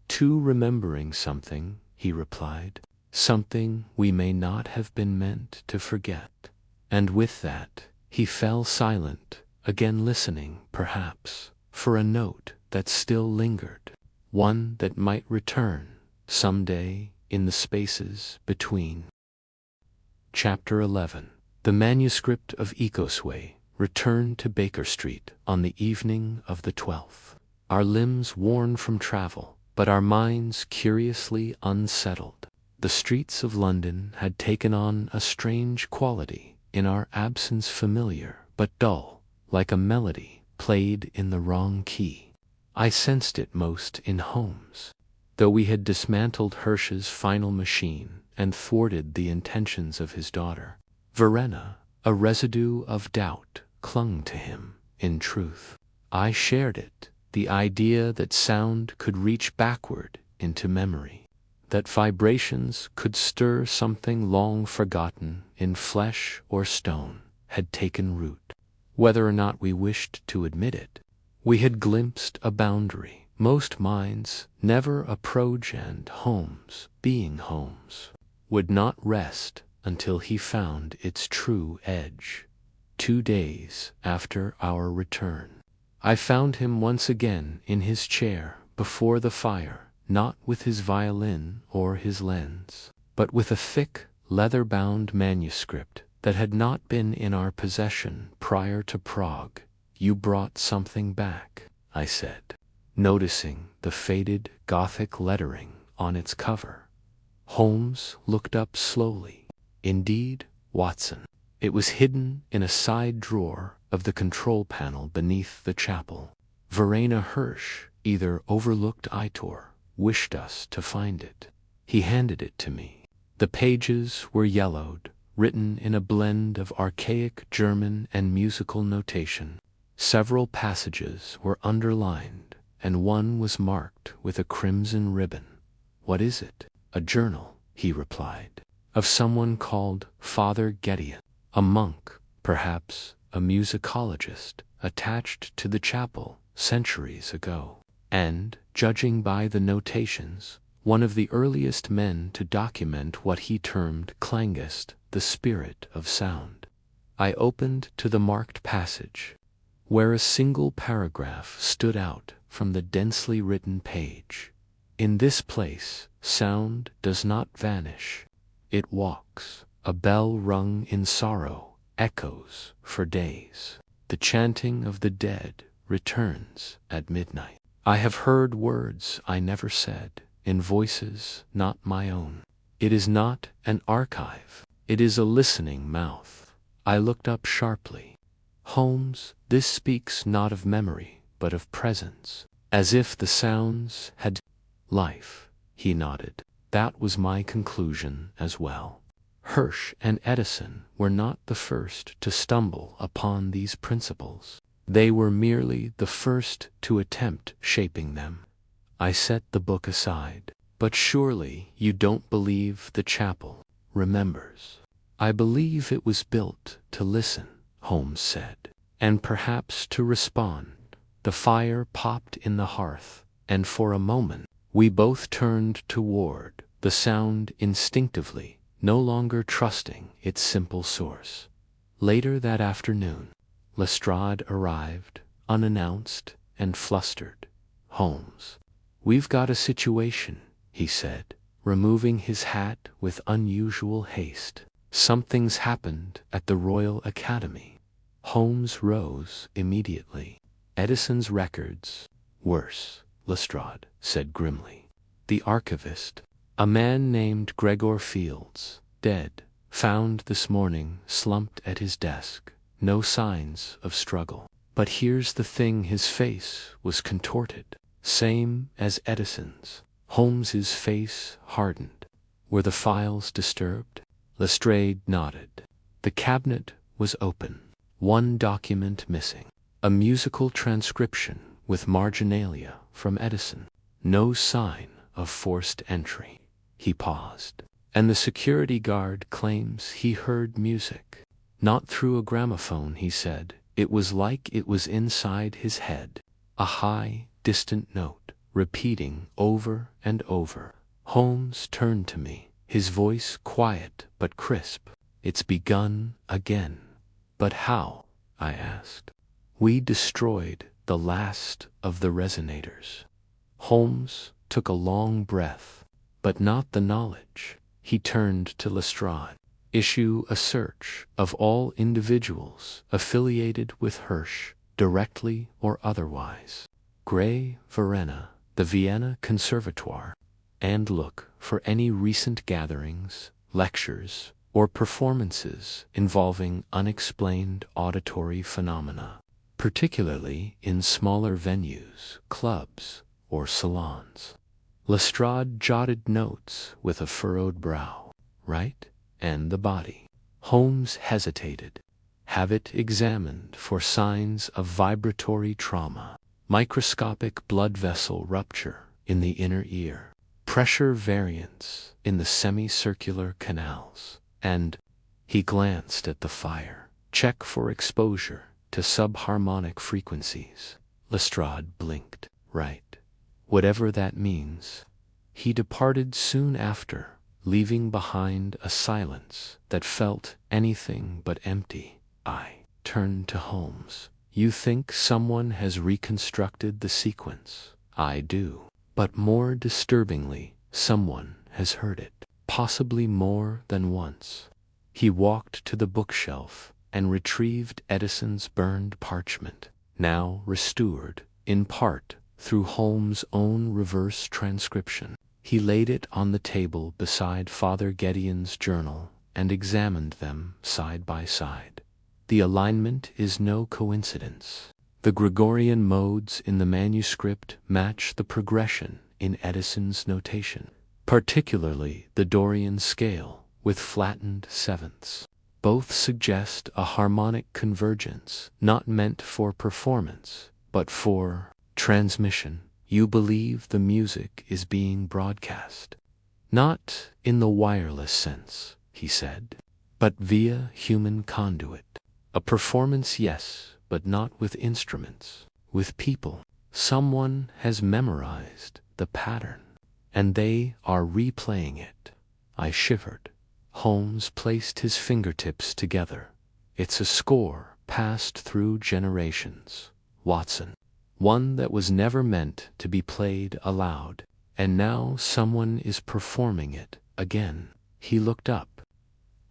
"To remembering something," he replied. "Something we may not have been meant to forget." And with that, he fell silent, again listening, perhaps, for a note that still lingered, one that might return someday in the spaces between. Chapter 11. The manuscript of Ecosway returned to Baker Street on the evening of the 12th. Our limbs worn from travel, but our minds curiously unsettled. The streets of London had taken on a strange quality, in our absence familiar, but dull, like a melody played in the wrong key. I sensed it most in Holmes. Though we had dismantled Hirsch's final machine and thwarted the intentions of his daughter, Verena, a residue of doubt, clung to him. In truth, I shared it, the idea that sound could reach backward into memory, that vibrations could stir something long forgotten in flesh or stone, had taken root. Whether or not we wished to admit it, we had glimpsed a boundary most minds never approach, and Holmes, being Holmes, would not rest until he found its true edge. 2 days after our return, I found him once again in his chair before the fire, not with his violin or his lens, but with a thick, leather-bound manuscript that had not been in our possession prior to Prague. "You brought something back," I said, noticing the faded Gothic lettering on its cover. Holmes looked up slowly. "Indeed, Watson." It was hidden in a side drawer of the control panel beneath the chapel. Verena Hirsch either overlooked it or wished us to find it. He handed it to me. The pages were yellowed, written in a blend of archaic German and musical notation. Several passages were underlined, and one was marked with a crimson ribbon. "What is it?" "A journal," he replied, "of someone called Father Gideon, a monk, perhaps a musicologist, attached to the chapel centuries ago, and, judging by the notations, one of the earliest men to document what he termed klangist, the spirit of sound." I opened to the marked passage, where a single paragraph stood out from the densely written page. "In this place, sound does not vanish. It walks. A bell rung in sorrow echoes for days. The chanting of the dead returns at midnight. I have heard words I never said, in voices not my own. It is not an archive. It is a listening mouth." I looked up sharply. "Holmes, this speaks not of memory, but of presence, as if the sounds had life." He nodded. That was my conclusion as well. Hirsch and Edison were not the first to stumble upon these principles. They were merely the first to attempt shaping them. I set the book aside. But surely you don't believe the chapel remembers. I believe it was built to listen, Holmes said, and perhaps to respond. The fire popped in the hearth, and for a moment we both turned toward the sound instinctively, no longer trusting its simple source. Later that afternoon, Lestrade arrived, unannounced and flustered. "Holmes, we've got a situation," he said, removing his hat with unusual haste. "Something's happened at the Royal Academy." Holmes rose immediately. "Edison's records. Worse," Lestrade said grimly. "The archivist, a man named Gregor Fields, dead, found this morning slumped at his desk. No signs of struggle. But here's the thing, his face was contorted, same as Edison's." Holmes's face hardened. "Were the files disturbed?" Lestrade nodded. "The cabinet was open. One document missing. A musical transcription with marginalia from Edison. No sign of forced entry." He paused. "And the security guard claims he heard music. Not through a gramophone," he said. "It was like it was inside his head. A high, distant note, repeating over and over." Holmes turned to me, his voice quiet but crisp. "It's begun again." "But how?" I asked. "We destroyed the last of the resonators." Holmes took a long breath. "But not the knowledge." He turned to Lestrade. "Issue a search of all individuals affiliated with Hirsch, directly or otherwise. Gray, Verena, the Vienna Conservatoire, and look for any recent gatherings, lectures, or performances involving unexplained auditory phenomena, particularly in smaller venues, clubs, or salons." Lestrade jotted notes with a furrowed brow. "Right? And the body?" Holmes hesitated. "Have it examined for signs of vibratory trauma. Microscopic blood vessel rupture in the inner ear. Pressure variance in the semicircular canals. And," he glanced at the fire, "check for exposure to subharmonic frequencies." Lestrade blinked. "Right. Whatever that means." He departed soon after, leaving behind a silence that felt anything but empty. I turned to Holmes. "You think someone has reconstructed the sequence?" "I do. But more disturbingly, someone has heard it. Possibly more than once." He walked to the bookshelf and retrieved Edison's burned parchment, now restored, in part, through Holmes' own reverse transcription. He laid it on the table beside Father Gideon's journal and examined them side by side. "The alignment is no coincidence. The Gregorian modes in the manuscript match the progression in Edison's notation, particularly the Dorian scale with flattened sevenths. Both suggest a harmonic convergence not meant for performance, but for transmission." "You believe the music is being broadcast?" "Not in the wireless sense," he said, "but via human conduit. A performance, yes, but not with instruments, with people. Someone has memorized the pattern, and they are replaying it." I shivered. Holmes placed his fingertips together. "It's a score passed through generations, Watson. One that was never meant to be played aloud, and now someone is performing it again." He looked up,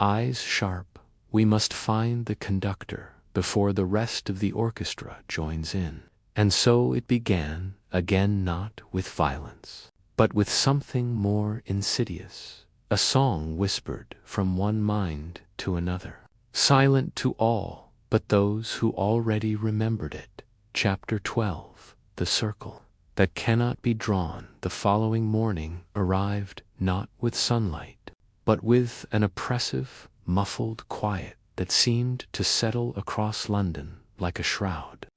eyes sharp. "We must find the conductor before the rest of the orchestra joins in." And so it began, again not with violence, but with something more insidious, a song whispered from one mind to another, silent to all but those who already remembered it. Chapter 12. The Circle. that cannot be drawn. The following morning arrived not with sunlight, but with an oppressive, muffled quiet that seemed to settle across London like a shroud.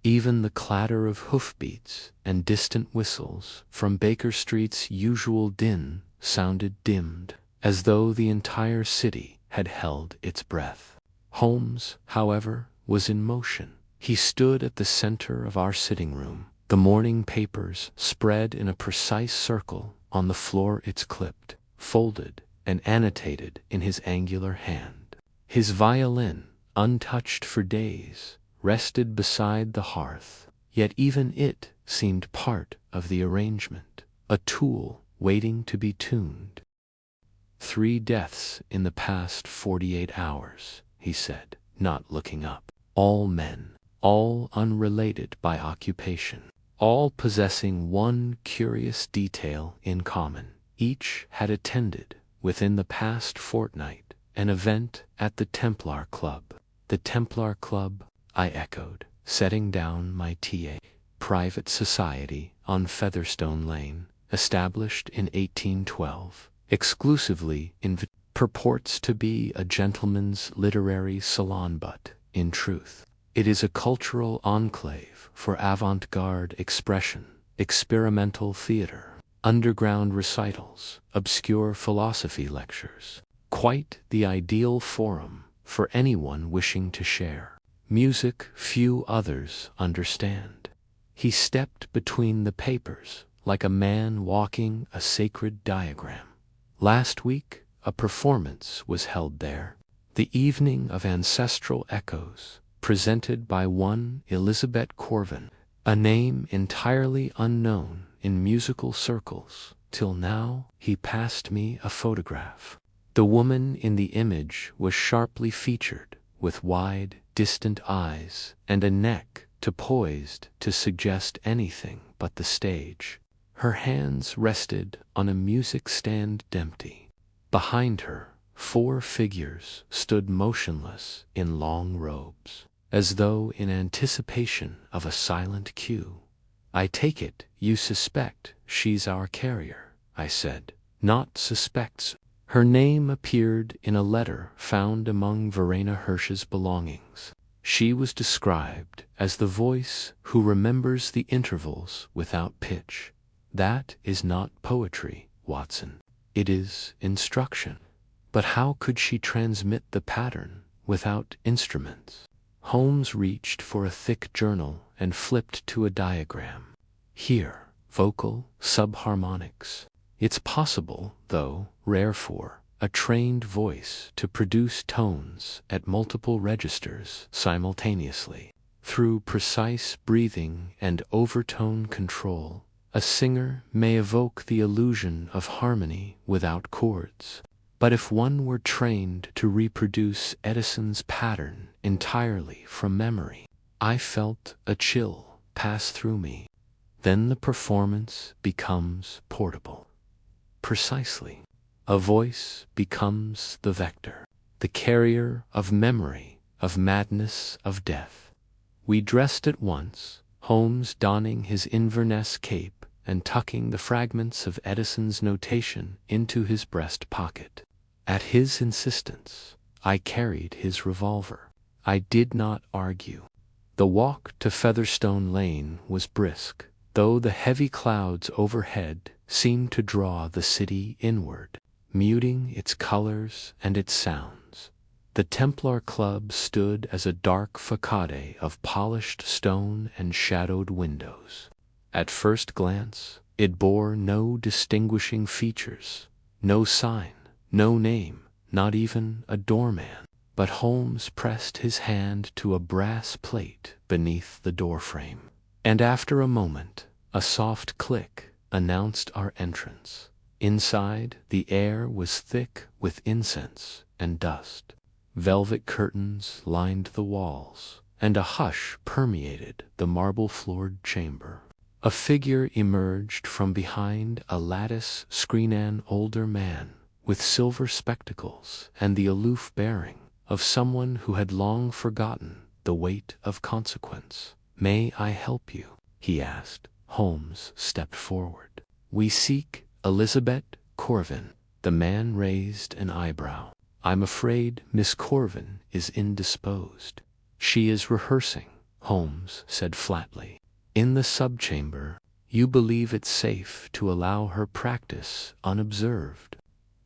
Even the clatter of hoofbeats and distant whistles from Baker Street's usual din sounded dimmed, as though the entire city had held its breath. Holmes, however, was in motion. He stood at the center of our sitting room, the morning papers spread in a precise circle on the floor, its clipped, folded, and annotated in his angular hand. His violin, untouched for days, rested beside the hearth, yet even it seemed part of the arrangement, a tool waiting to be tuned. 3 deaths in the past 48 hours, he said, not looking up. All men, all unrelated by occupation, all possessing one curious detail in common. Each had attended, within the past fortnight, an event at the Templar Club. The Templar Club, I echoed, setting down my TA. Private society on Featherstone Lane, established in 1812, exclusively purports to be a gentleman's literary salon, but, in truth, it is a cultural enclave for avant-garde expression, experimental theater, underground recitals, obscure philosophy lectures. Quite the ideal forum for anyone wishing to share music few others understand. He stepped between the papers like a man walking a sacred diagram. Last week, a performance was held there, the Evening of Ancestral Echoes, presented by one Elizabeth Corvin, a name entirely unknown in musical circles till now. He passed me a photograph. The woman in the image was sharply featured, with wide, distant eyes and a neck poised to suggest anything but the stage. Her hands rested on a music stand empty. Behind her, 4 figures stood motionless in long robes, as though in anticipation of a silent cue. I take it you suspect she's our carrier, I said. Not suspects. Her name appeared in a letter found among Verena Hirsch's belongings. She was described as the voice who remembers the intervals without pitch. That is not poetry, Watson. It is instruction. But how could she transmit the pattern without instruments? Holmes reached for a thick journal and flipped to a diagram. Here, vocal subharmonics. It's possible, though rare, for a trained voice to produce tones at multiple registers simultaneously. Through precise breathing and overtone control, a singer may evoke the illusion of harmony without chords. But if one were trained to reproduce Edison's pattern entirely from memory, I felt a chill pass through me. Then the performance becomes portable. Precisely. A voice becomes the vector, the carrier of memory, of madness, of death. We dressed at once, Holmes donning his Inverness cape and tucking the fragments of Edison's notation into his breast pocket. At his insistence, I carried his revolver. I did not argue. The walk to Featherstone Lane was brisk, though the heavy clouds overhead seemed to draw the city inward, muting its colors and its sounds. The Templar Club stood as a dark facade of polished stone and shadowed windows. At first glance, it bore no distinguishing features, no sign, no name, not even a doorman. But Holmes pressed his hand to a brass plate beneath the doorframe, and after a moment, a soft click announced our entrance. Inside, the air was thick with incense and dust. Velvet curtains lined the walls, and a hush permeated the marble-floored chamber. A figure emerged from behind a lattice screen, an older man with silver spectacles and the aloof bearing of someone who had long forgotten the weight of consequence. "May I help you?" he asked. Holmes stepped forward. "We seek Elizabeth Corvin." The man raised an eyebrow. "I'm afraid Miss Corvin is indisposed." "She is rehearsing," Holmes said flatly. "In the subchamber. You believe it's safe to allow her practice unobserved?"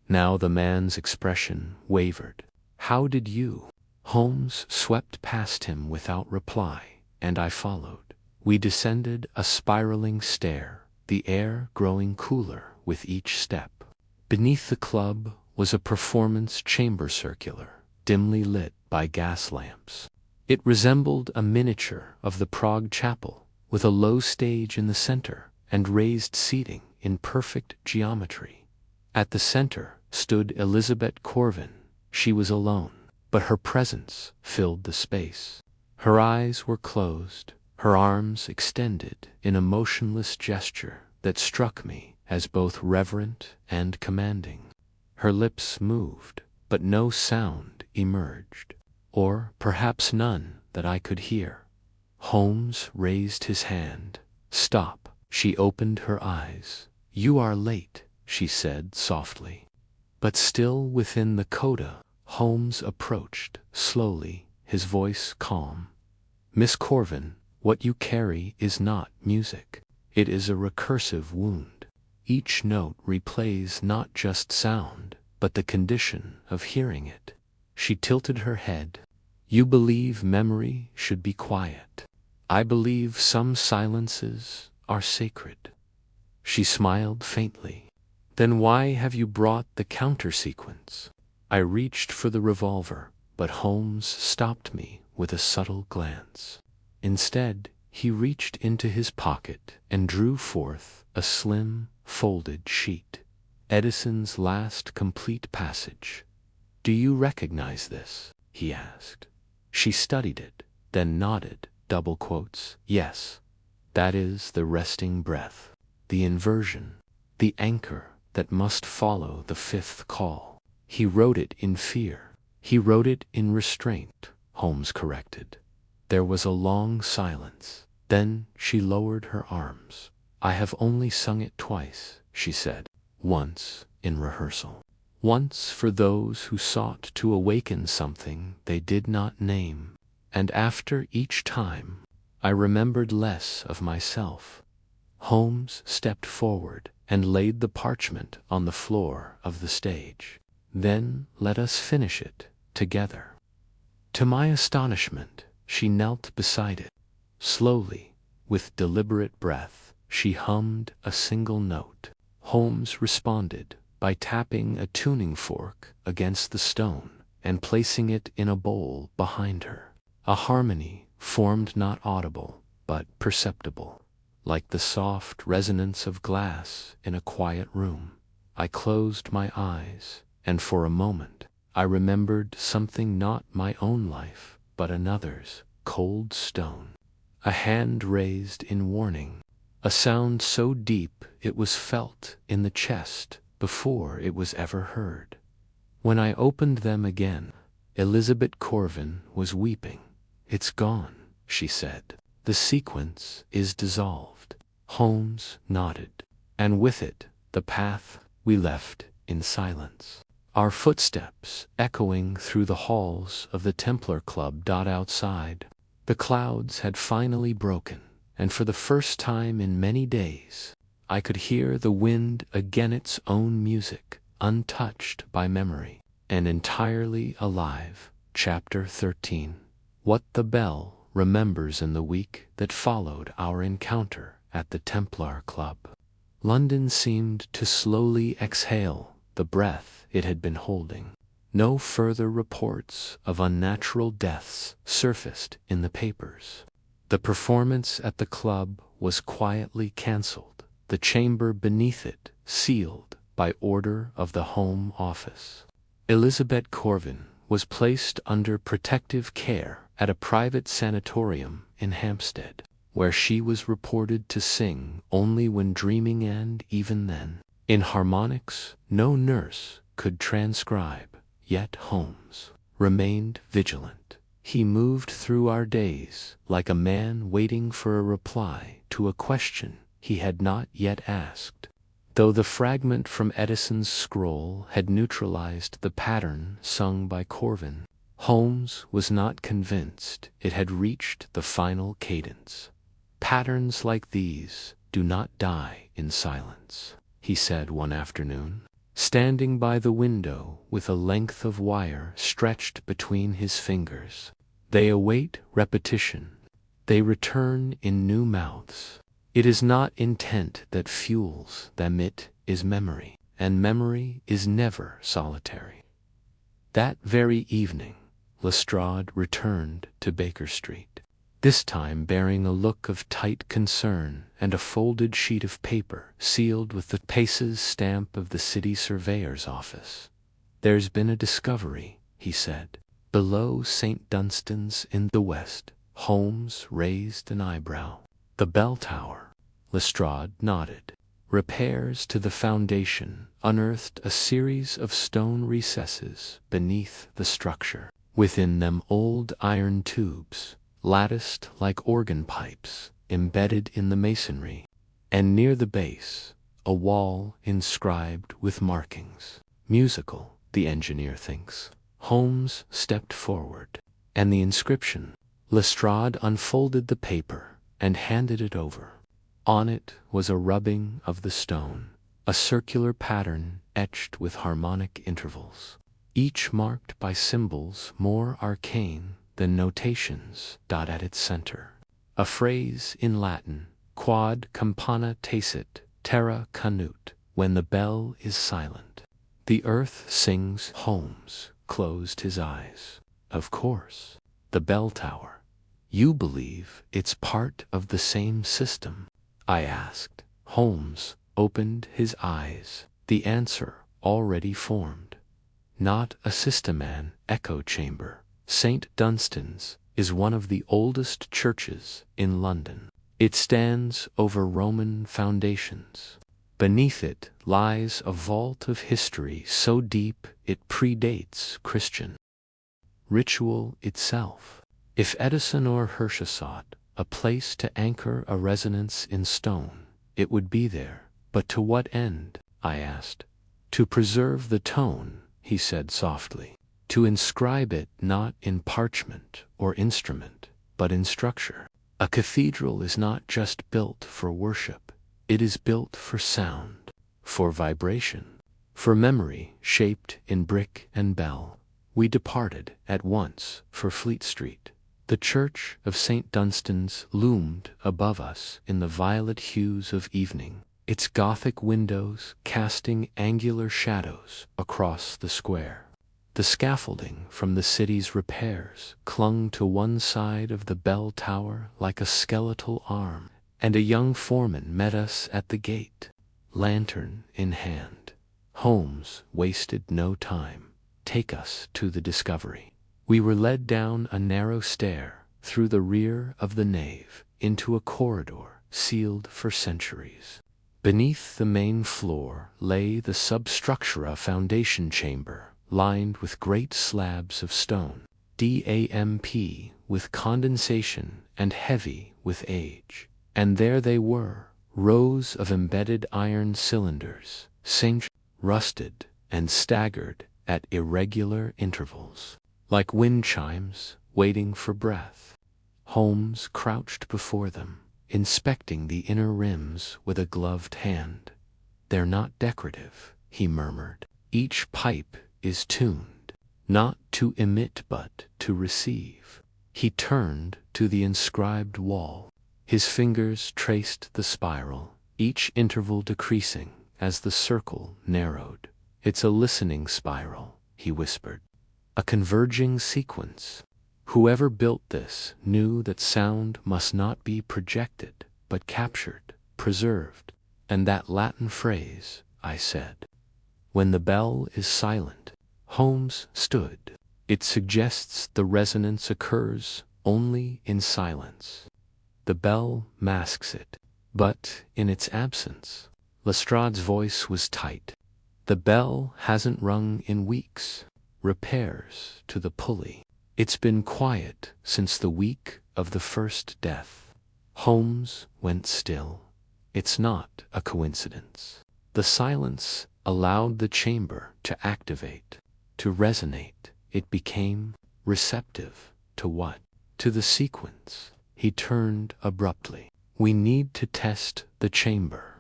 Now the man's expression wavered. "How did you?" Holmes swept past him without reply, and I followed. We descended a spiraling stair, the air growing cooler with each step. Beneath the club was a performance chamber circular, dimly lit by gas lamps. It resembled a miniature of the Prague chapel, with a low stage in the center and raised seating in perfect geometry. At the center stood Elizabeth Corvin. She was alone, but her presence filled the space. Her eyes were closed, her arms extended in a motionless gesture that struck me as both reverent and commanding. Her lips moved, but no sound emerged, or perhaps none that I could hear. Holmes raised his hand. "Stop." She opened her eyes. "You are late," she said softly. But still within the coda, Holmes approached slowly, his voice calm. "Miss Corvin, what you carry is not music. It is a recursive wound. Each note replays not just sound, but the condition of hearing it." She tilted her head. "You believe memory should be quiet. I believe some silences are sacred." She smiled faintly. "Then why have you brought the counter-sequence?" I reached for the revolver, but Holmes stopped me with a subtle glance. Instead, he reached into his pocket and drew forth a slim, folded sheet. "Edison's last complete passage. Do you recognize this?" he asked. She studied it, then nodded, double quotes. "Yes. That is the resting breath, the inversion, the anchor that must follow the fifth call. He wrote it in fear. He wrote it in restraint," Holmes corrected. There was a long silence. Then she lowered her arms. "I have only sung it twice," she said. "Once in rehearsal. Once for those who sought to awaken something they did not name. And after each time, I remembered less of myself." Holmes stepped forward and laid the parchment on the floor of the stage. "Then let us finish it together." To my astonishment, she knelt beside it. Slowly, with deliberate breath, she hummed a single note. Holmes responded by tapping a tuning fork against the stone and placing it in a bowl behind her. A harmony formed, not audible, but perceptible, like the soft resonance of glass in a quiet room. I closed my eyes, and for a moment I remembered something not my own life, but another's: cold stone. A hand raised in warning. A sound so deep it was felt in the chest before it was ever heard. When I opened them again, Elizabeth Corvin was weeping. "It's gone," she said. "The sequence is dissolved." Holmes nodded. "And with it, the path we left in silence." Our footsteps echoing through the halls of the Templar Club. Outside, the clouds had finally broken, and for the first time in many days, I could hear the wind again, its own music, untouched by memory, and entirely alive. Chapter 13. What the Bell Remembers in the Week that followed our encounter at the Templar Club. London seemed to slowly exhale the breath it had been holding. No further reports of unnatural deaths surfaced in the papers. The performance at the club was quietly cancelled, the chamber beneath it sealed by order of the Home Office. Elizabeth Corvin was placed under protective care at a private sanatorium in Hampstead, where she was reported to sing only when dreaming, and even then, in harmonics no nurse could transcribe. Yet Holmes remained vigilant. He moved through our days like a man waiting for a reply to a question he had not yet asked. Though the fragment from Edison's scroll had neutralized the pattern sung by Corvin, Holmes was not convinced it had reached the final cadence. "Patterns like these do not die in silence," he said one afternoon, standing by the window with a length of wire stretched between his fingers. "They await repetition. They return in new mouths. It is not intent that fuels them, it is memory, and memory is never solitary." That very evening, Lestrade returned to Baker Street, this time bearing a look of tight concern and a folded sheet of paper sealed with the Pace's stamp of the city surveyor's office. "There's been a discovery," he said. "Below St. Dunstan's in the west." Holmes raised an eyebrow. "The bell tower." Lestrade nodded. "Repairs to the foundation unearthed a series of stone recesses beneath the structure. Within them old iron tubes, latticed like organ pipes, embedded in the masonry. And near the base, a wall inscribed with markings. Musical, the engineer thinks." Holmes stepped forward. "And the inscription?" Lestrade unfolded the paper and handed it over. On it was a rubbing of the stone, a circular pattern etched with harmonic intervals, each marked by symbols more arcane than notations. At its center, a phrase in Latin, "Quod campana tacit, terra canut," when the bell is silent, the earth sings. Holmes closed his eyes. "Of course, the bell tower. You believe it's part of the same system?" I asked. Holmes opened his eyes, the answer already formed. "Not a system, an echo chamber. St. Dunstan's is one of the oldest churches in London. It stands over Roman foundations. Beneath it lies a vault of history so deep it predates Christian ritual itself. If Edison or Herschel sought a place to anchor a resonance in stone, it would be there. But to what end?" I asked. "To preserve the tone," he said softly. "To inscribe it not in parchment or instrument, but in structure. A cathedral is not just built for worship. It is built for sound, for vibration, for memory shaped in brick and bell." We departed at once for Fleet Street. The church of St. Dunstan's loomed above us in the violet hues of evening, its Gothic windows casting angular shadows across the square. The scaffolding from the city's repairs clung to one side of the bell tower like a skeletal arm, and a young foreman met us at the gate, lantern in hand. Holmes wasted no time. "Take us to the discovery." We were led down a narrow stair, through the rear of the nave, into a corridor sealed for centuries. Beneath the main floor lay the substructura foundation chamber, lined with great slabs of stone, damp with condensation and heavy with age. And there they were, rows of embedded iron cylinders, singed, rusted, and staggered at irregular intervals, like wind chimes waiting for breath. Holmes crouched before them, inspecting the inner rims with a gloved hand. "They're not decorative," he murmured. "Each pipe is tuned, not to emit but to receive." He turned to the inscribed wall. His fingers traced the spiral, each interval decreasing as the circle narrowed. "It's a listening spiral," he whispered. "A converging sequence. Whoever built this knew that sound must not be projected, but captured, preserved." "And that Latin phrase," I said, "when the bell is silent." Holmes stood. "It suggests the resonance occurs only in silence. The bell masks it, but in its absence." Lestrade's voice was tight. "The bell hasn't rung in weeks. Repairs to the pulley. It's been quiet since the week of the first death." Holmes went still. It's not a coincidence. The silence allowed the chamber to activate, to resonate. It became receptive. To what? To the sequence. He turned abruptly. We need to test the chamber.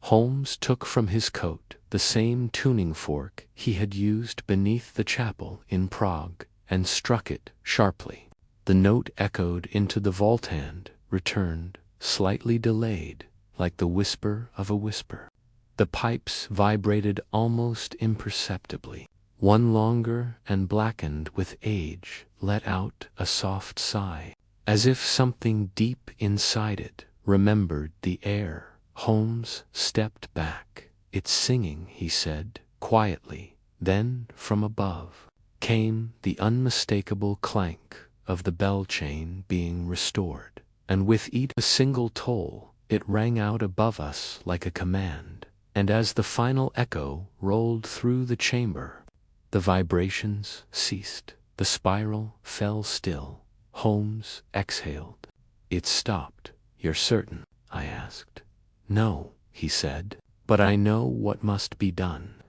Holmes took from his coat the same tuning fork he had used beneath the chapel in Prague and struck it sharply. The note echoed into the vault and returned, slightly delayed, like the whisper of a whisper. The pipes vibrated almost imperceptibly. One, longer and blackened with age, let out a soft sigh, as if something deep inside it remembered the air. Holmes stepped back. "It's singing," he said, quietly. Then, from above, came the unmistakable clank of the bell chain being restored, and with each a single toll, it rang out above us like a command. And as the final echo rolled through the chamber, the vibrations ceased. The spiral fell still. Holmes exhaled. "It stopped. You're certain?" I asked. "No," he said, "but I know what must be done."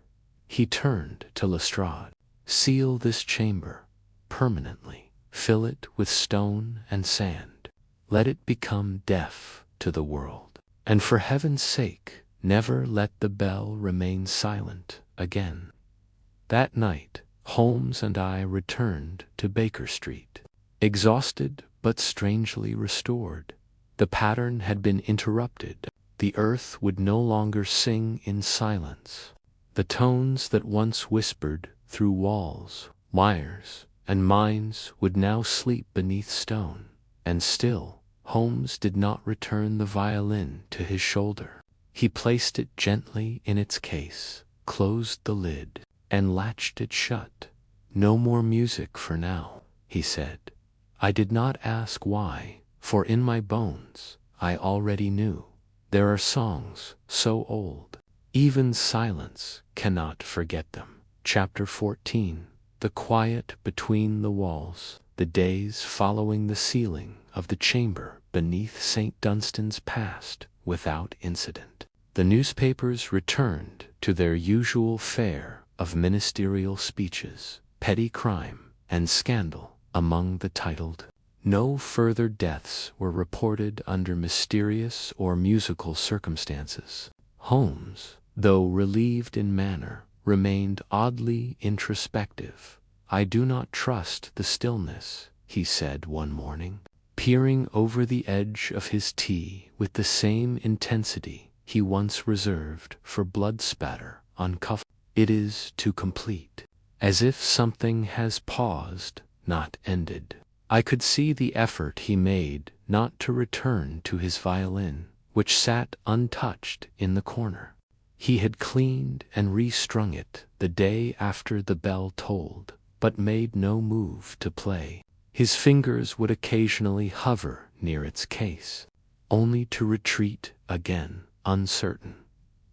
He turned to Lestrade. "Seal this chamber permanently. Fill it with stone and sand. Let it become deaf to the world. And for heaven's sake, never let the bell remain silent again." That night, Holmes and I returned to Baker Street, exhausted but strangely restored. The pattern had been interrupted. The earth would no longer sing in silence. The tones that once whispered through walls, wires, and mines would now sleep beneath stone. And still, Holmes did not return the violin to his shoulder. He placed it gently in its case, closed the lid, and latched it shut. "No more music for now," he said. I did not ask why, for in my bones I already knew. There are songs so old, even silence cannot forget them. Chapter 14. The quiet between the walls. The days following the sealing of the chamber beneath St. Dunstan's passed without incident. The newspapers returned to their usual fare of ministerial speeches, petty crime, and scandal among the titled. No further deaths were reported under mysterious or musical circumstances. Holmes, though relieved in manner, remained oddly introspective. "I do not trust the stillness," he said one morning, peering over the edge of his tea with the same intensity he once reserved for blood spatter on cuff. "It is too complete, as if something has paused, not ended." I could see the effort he made not to return to his violin, which sat untouched in the corner. He had cleaned and restrung it the day after the bell tolled, but made no move to play. His fingers would occasionally hover near its case, only to retreat again, uncertain.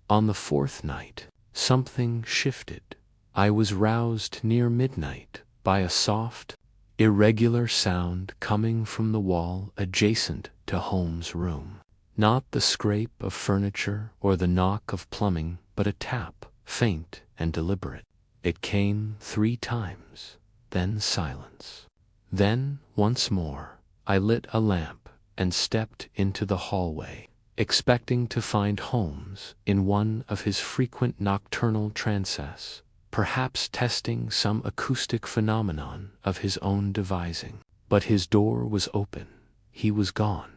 On the fourth night, something shifted. I was roused near midnight by a soft, irregular sound coming from the wall adjacent to Holmes' room. Not the scrape of furniture or the knock of plumbing, but a tap, faint and deliberate. It came 3 times, then silence. Then, once more, I lit a lamp and stepped into the hallway, expecting to find Holmes in one of his frequent nocturnal trances, perhaps testing some acoustic phenomenon of his own devising. But his door was open. He was gone.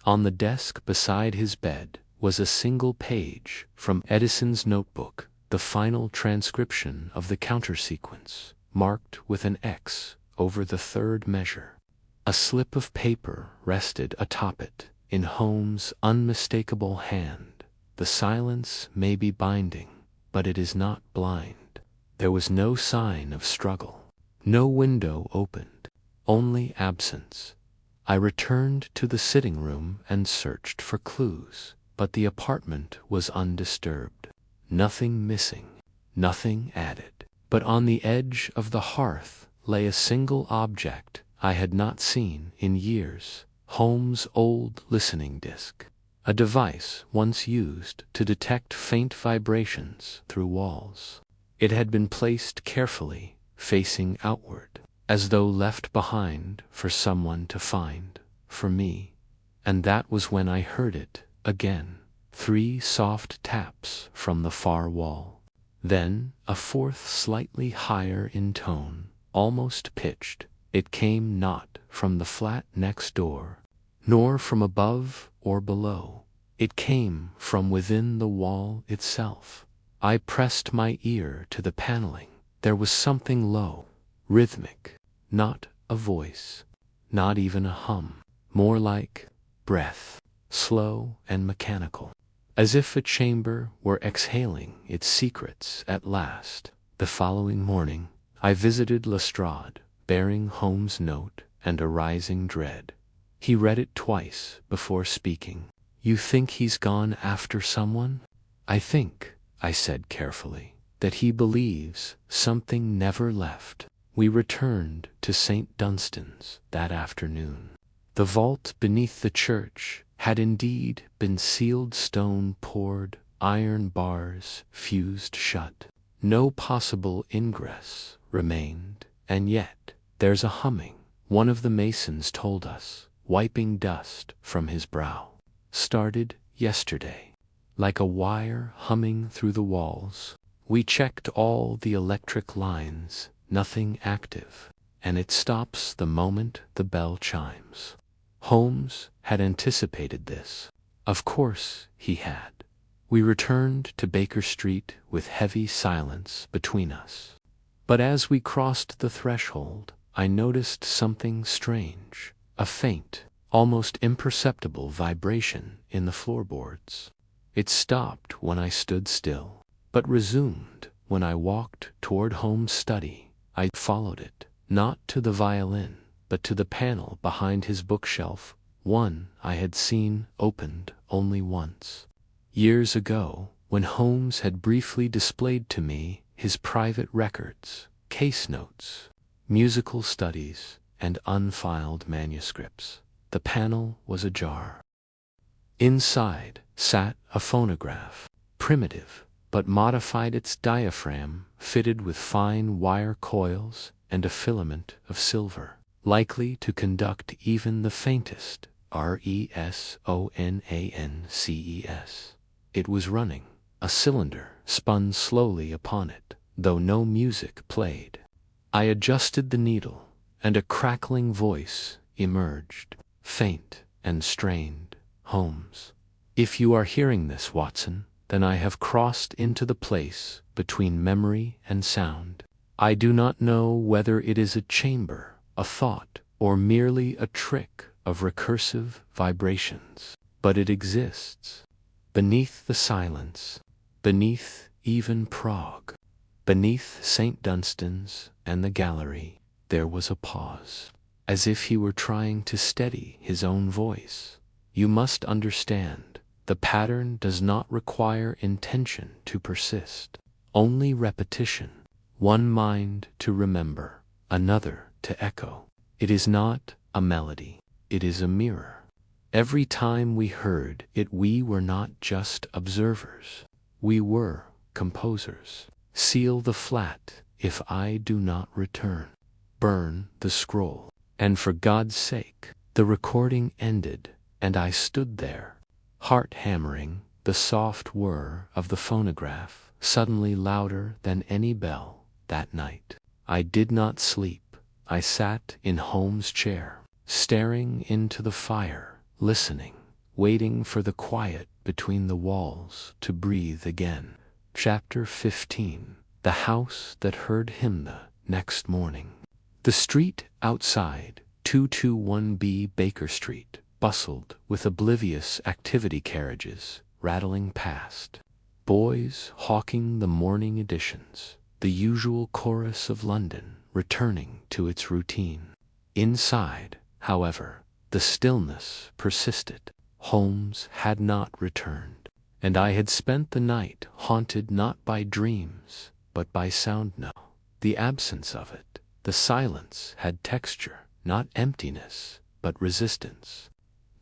On the desk beside his bed was a single page from Edison's notebook, the final transcription of the countersequence, marked with an X over the 3rd measure. A slip of paper rested atop it, in Holmes' unmistakable hand. "The silence may be binding, but it is not blind." There was no sign of struggle. No window opened. Only absence. I returned to the sitting room and searched for clues, but the apartment was undisturbed. Nothing missing, nothing added. But on the edge of the hearth lay a single object I had not seen in years. Holmes' old listening disc. a device once used to detect faint vibrations through walls. It had been placed carefully, facing outward, as though left behind for someone to find, for me. And that was when I heard it again. 3 soft taps from the far wall. Then a fourth slightly higher in tone, almost pitched. It came not from the flat next door, nor from above or below. It came from within the wall itself. I pressed my ear to the paneling. There was something low, rhythmic, not a voice, not even a hum, more like breath, slow and mechanical, as if a chamber were exhaling its secrets at last. The following morning, I visited Lestrade, bearing Holmes' note and a rising dread. He read it twice before speaking. "You think he's gone after someone?" "I think," I said carefully, "that he believes something never left." We returned to St. Dunstan's that afternoon. The vault beneath the church had indeed been sealed, stone poured, iron bars fused shut. No possible ingress remained, and yet there's a humming, one of the masons told us, wiping dust from his brow. Started yesterday, like a wire humming through the walls. We checked all the electric lines, nothing active, and it stops the moment the bell chimes. Holmes had anticipated this. Of course he had. We returned to Baker Street with heavy silence between us. But as we crossed the threshold, I noticed something strange, a faint, almost imperceptible vibration in the floorboards. It stopped when I stood still, but resumed when I walked toward Holmes' study. I followed it, not to the violin, but to the panel behind his bookshelf, one I had seen opened only once. Years ago, when Holmes had briefly displayed to me his private records, case notes, musical studies, and unfiled manuscripts. The panel was ajar. Inside sat a phonograph, primitive, but modified its diaphragm, fitted with fine wire coils and a filament of silver, likely to conduct even the faintest resonances. It was running. A cylinder spun slowly upon it, though no music played. I adjusted the needle, and a crackling voice emerged, faint and strained. "Holmes, if you are hearing this, Watson, then I have crossed into the place between memory and sound. I do not know whether it is a chamber, a thought, or merely a trick of recursive vibrations, but it exists. Beneath the silence, beneath even Prague, beneath St. Dunstan's and the gallery, there was a pause, as if he were trying to steady his own voice. You must understand, the pattern does not require intention to persist, only repetition. One mind to remember, another to echo. It is not a melody, it is a mirror. Every time we heard it, we were not just observers, we were composers. Seal the flat if I do not return. Burn the scroll. And for God's sake, the recording ended, and I stood there, heart hammering, the soft whir of the phonograph suddenly louder than any bell. That night, I did not sleep. I sat in Holmes' chair, staring into the fire, listening, waiting for the quiet between the walls to breathe again. Chapter 15. The House That Heard Him. The next morning, the street outside 221B Baker Street bustled with oblivious activity, carriages rattling past, boys hawking the morning editions, the usual chorus of London returning to its routine. Inside, however, the stillness persisted. Holmes had not returned, and I had spent the night haunted not by dreams, but by sound. No, the absence of it, the silence, had texture, not emptiness, but resistance.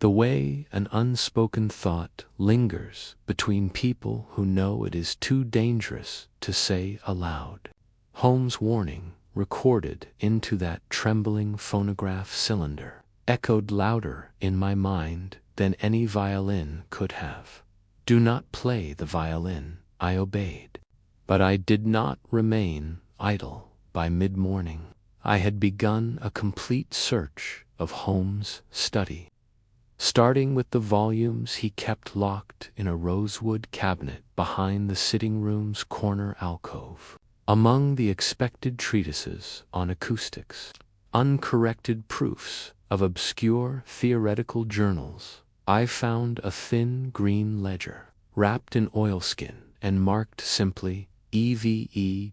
The way an unspoken thought lingers between people who know it is too dangerous to say aloud. Holmes' warning, recorded into that trembling phonograph cylinder, echoed louder in my mind than any violin could have. "Do not play the violin," I obeyed. But I did not remain idle. By mid-morning, I had begun a complete search of Holmes' study, starting with the volumes he kept locked in a rosewood cabinet behind the sitting-room's corner alcove. Among the expected treatises on acoustics, uncorrected proofs of obscure theoretical journals, I found a thin green ledger, wrapped in oilskin and marked simply EVEDDISO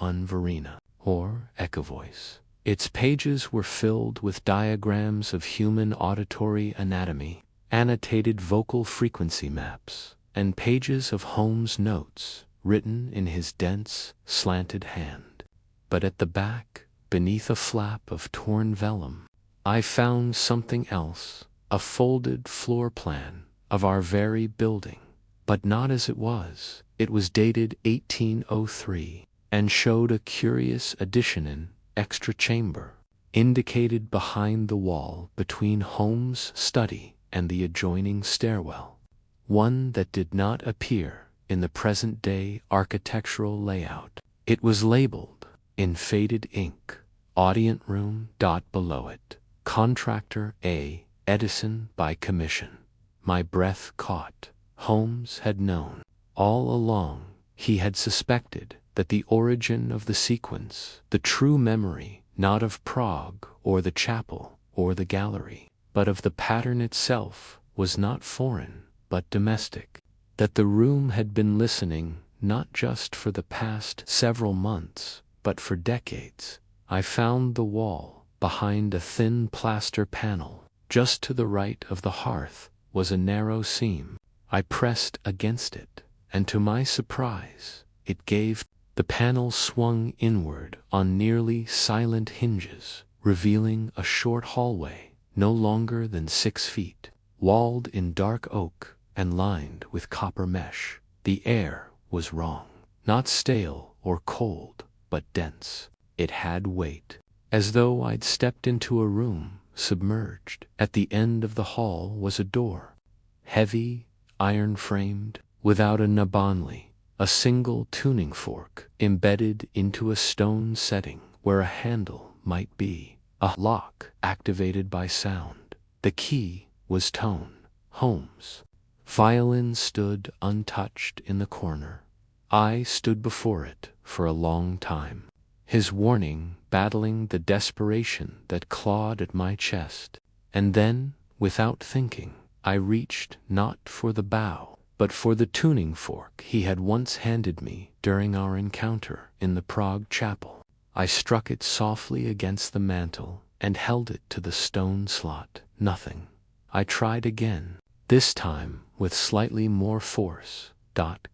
Unverina, or Echovoice. Its pages were filled with diagrams of human auditory anatomy, annotated vocal frequency maps, and pages of Holmes' notes written in his dense, slanted hand. But at the back, beneath a flap of torn vellum, I found something else, a folded floor plan of our very building. But not as it was. It was dated 1803 and showed a curious addition in extra chamber, indicated behind the wall between Holmes' study and the adjoining stairwell, one that did not appear in the present-day architectural layout. It was labeled, in faded ink, Audience Room. Below it, Contractor A. Edison by commission. My breath caught. Holmes had known. All along, he had suspected that the origin of the sequence, the true memory, not of Prague or the chapel or the gallery, but of the pattern itself, was not foreign, but domestic. That the room had been listening not just for the past several months, but for decades. I found the wall, behind a thin plaster panel, just to the right of the hearth, was a narrow seam. I pressed against it, and to my surprise, it gave. The panel swung inward on nearly silent hinges, revealing a short hallway, no longer than 6 feet, walled in dark oak and lined with copper mesh. The air was wrong. Not stale or cold, but dense. It had weight, as though I'd stepped into a room submerged. At the end of the hall was a door, heavy, iron-framed, without a knob only, a single tuning fork embedded into a stone setting where a handle might be, a lock activated by sound. The key was tone. Holmes' violin stood untouched in the corner. I stood before it for a long time, his warning battling the desperation that clawed at my chest. And then, without thinking, I reached not for the bow, but for the tuning fork he had once handed me during our encounter in the Prague chapel. I struck it softly against the mantel and held it to the stone slot. Nothing. I tried again, this time with slightly more force.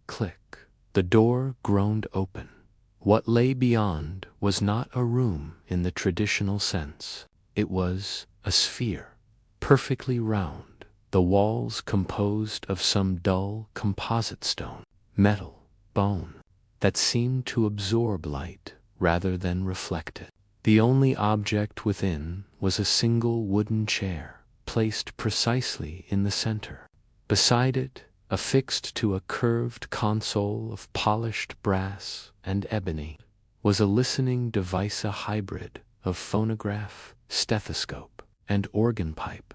Click. The door groaned open. What lay beyond was not a room in the traditional sense. It was a sphere, perfectly round, the walls composed of some dull composite stone, metal, bone, that seemed to absorb light rather than reflect it. The only object within was a single wooden chair, placed precisely in the center. Beside it, affixed to a curved console of polished brass and ebony, was a listening device, a hybrid of phonograph, stethoscope, and organ pipe.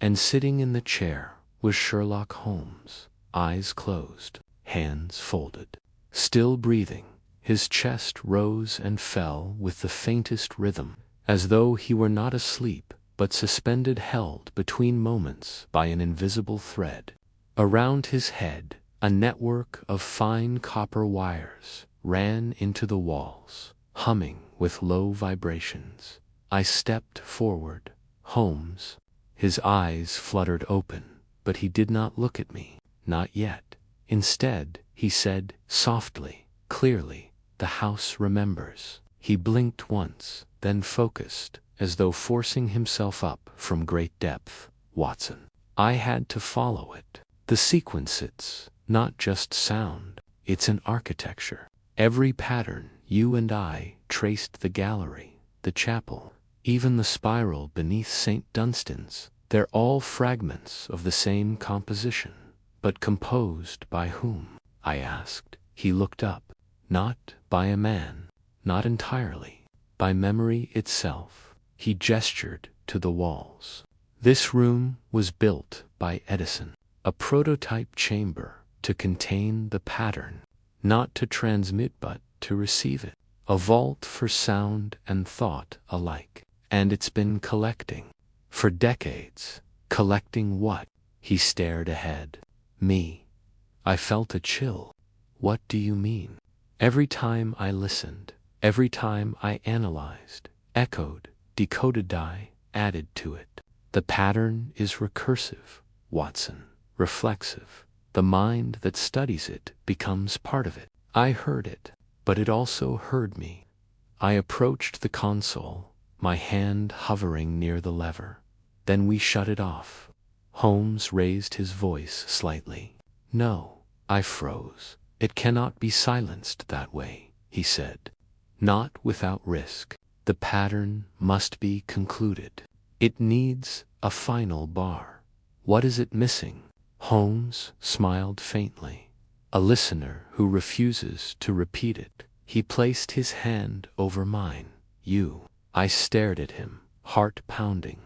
And sitting in the chair was Sherlock Holmes, eyes closed, hands folded, still breathing. His chest rose and fell with the faintest rhythm, as though he were not asleep, but suspended, held between moments by an invisible thread. Around his head, a network of fine copper wires ran into the walls, humming with low vibrations. I stepped forward. Holmes, his eyes fluttered open, but he did not look at me, not yet. Instead, he said, softly, clearly, "The house remembers." He blinked once, then focused, as though forcing himself up from great depth. Watson. I had to follow it. The sequence, it's not just sound, it's an architecture. Every pattern, you and I traced the gallery, the chapel, even the spiral beneath St. Dunstan's. They're all fragments of the same composition. But composed by whom? I asked. He looked up. Not by a man, not entirely, by memory itself. He gestured to the walls. This room was built by Edison, a prototype chamber to contain the pattern, not to transmit but to receive it, a vault for sound and thought alike. And it's been collecting for decades. Collecting what? He stared ahead. Me. I felt a chill. What do you mean? Every time I listened, every time I analyzed, echoed, decoded, I added to it. The pattern is recursive, Watson, reflexive. The mind that studies it becomes part of it. I heard it, but it also heard me. I approached the console, my hand hovering near the lever. Then we shut it off. Holmes raised his voice slightly. No, I froze. It cannot be silenced that way, he said. Not without risk. The pattern must be concluded. It needs a final bar. What is it missing? Holmes smiled faintly. A listener who refuses to repeat it. He placed his hand over mine. You. I stared at him, heart pounding.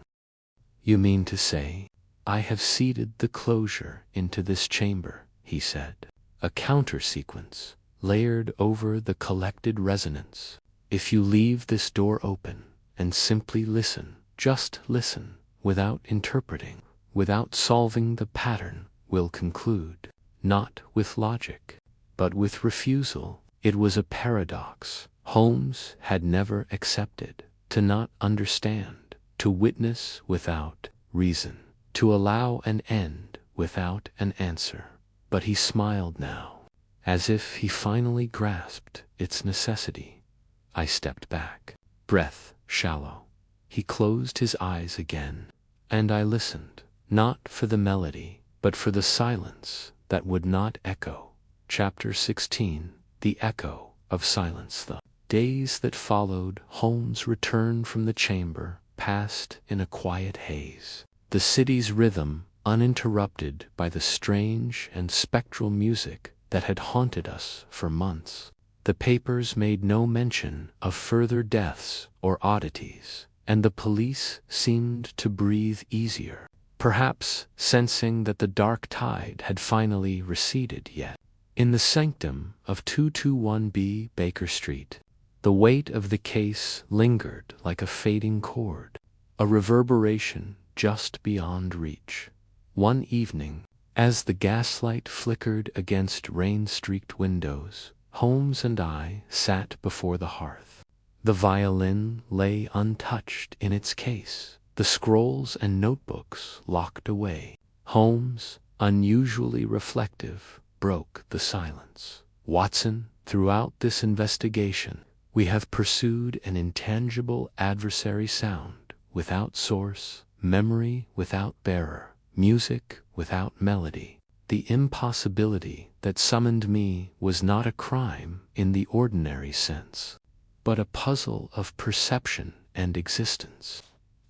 You mean to say, I have seeded the closure into this chamber, he said. A counter-sequence, layered over the collected resonance. If you leave this door open and simply listen, just listen, without interpreting, without solving the pattern, we'll conclude, not with logic, but with refusal. It was a paradox Holmes had never accepted. To not understand, to witness without reason, to allow an end without an answer. But he smiled now, as if he finally grasped its necessity. I stepped back, breath shallow. He closed his eyes again, and I listened, not for the melody, but for the silence that would not echo. Chapter 16, The Echo of Silence. The days that followed Holmes' return from the chamber passed in a quiet haze. The city's rhythm uninterrupted by the strange and spectral music that had haunted us for months. The papers made no mention of further deaths or oddities, and the police seemed to breathe easier, perhaps sensing that the dark tide had finally receded. Yet, in the sanctum of 221B Baker Street, the weight of the case lingered like a fading chord, a reverberation just beyond reach. One evening, as the gaslight flickered against rain-streaked windows, Holmes and I sat before the hearth. The violin lay untouched in its case, the scrolls and notebooks locked away. Holmes, unusually reflective, broke the silence. Watson, throughout this investigation, we have pursued an intangible adversary: sound without source, memory without bearer, music without melody. The impossibility that summoned me was not a crime in the ordinary sense, but a puzzle of perception and existence.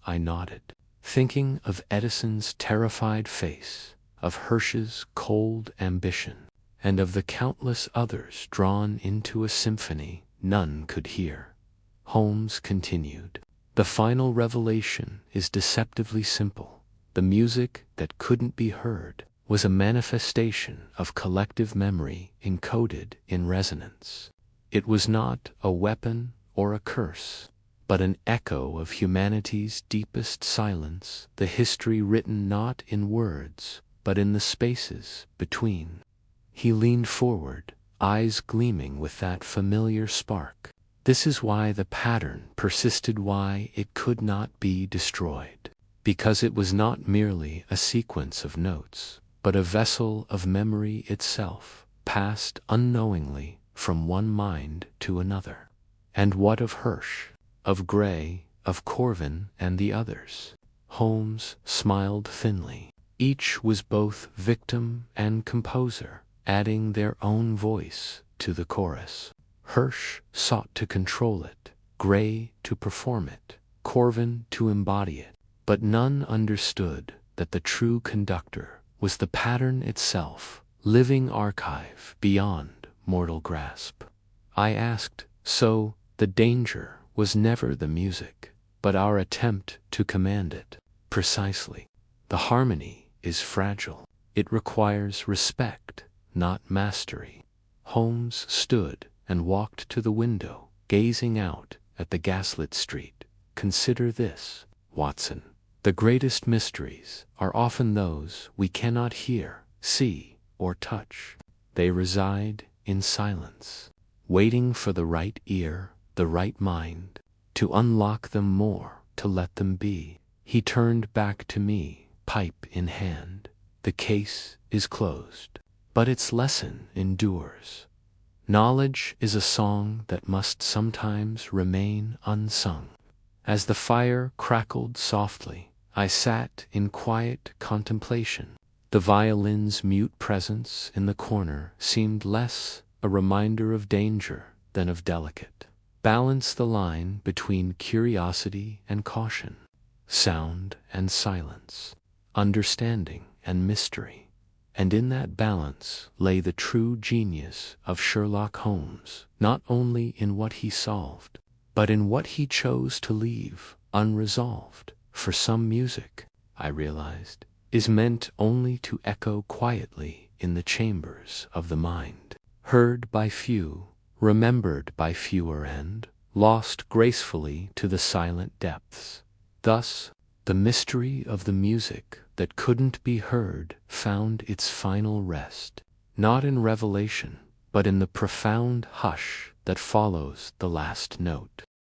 I nodded, thinking of Edison's terrified face, of Hirsch's cold ambition, and of the countless others drawn into a symphony none could hear. Holmes continued. The final revelation is deceptively simple. The music that couldn't be heard was a manifestation of collective memory encoded in resonance. It was not a weapon or a curse, but an echo of humanity's deepest silence, the history written not in words, but in the spaces between. He leaned forward, eyes gleaming with that familiar spark. This is why the pattern persisted, why it could not be destroyed. Because it was not merely a sequence of notes, but a vessel of memory itself, passed unknowingly from one mind to another. And what of Hirsch, of Gray, of Corvin and the others. Holmes smiled thinly. Each was both victim and composer, adding their own voice to the chorus. Hirsch sought to control it, Gray to perform it, Corvin to embody it, but none understood that the true conductor was the pattern itself, living archive beyond mortal grasp. I asked, so the danger was never the music, but our attempt to command it? Precisely. The harmony is fragile. It requires respect, not mastery. Holmes stood and walked to the window, gazing out at the gaslit street. Consider this, Watson. The greatest mysteries are often those we cannot hear, see, or touch. They reside in silence, waiting for the right ear, the right mind, to unlock them more, to let them be. He turned back to me, pipe in hand. The case is closed, but its lesson endures. Knowledge is a song that must sometimes remain unsung. As the fire crackled softly, I sat in quiet contemplation. The violin's mute presence in the corner seemed less a reminder of danger than of delicate balance, the line between curiosity and caution, sound and silence, understanding and mystery. And in that balance lay the true genius of Sherlock Holmes, not only in what he solved, but in what he chose to leave unresolved. For some music, I realized, is meant only to echo quietly in the chambers of the mind, heard by few, remembered by fewer, and lost gracefully to the silent depths. Thus, the mystery of the music that couldn't be heard found its final rest, not in revelation, but in the profound hush that follows the last note.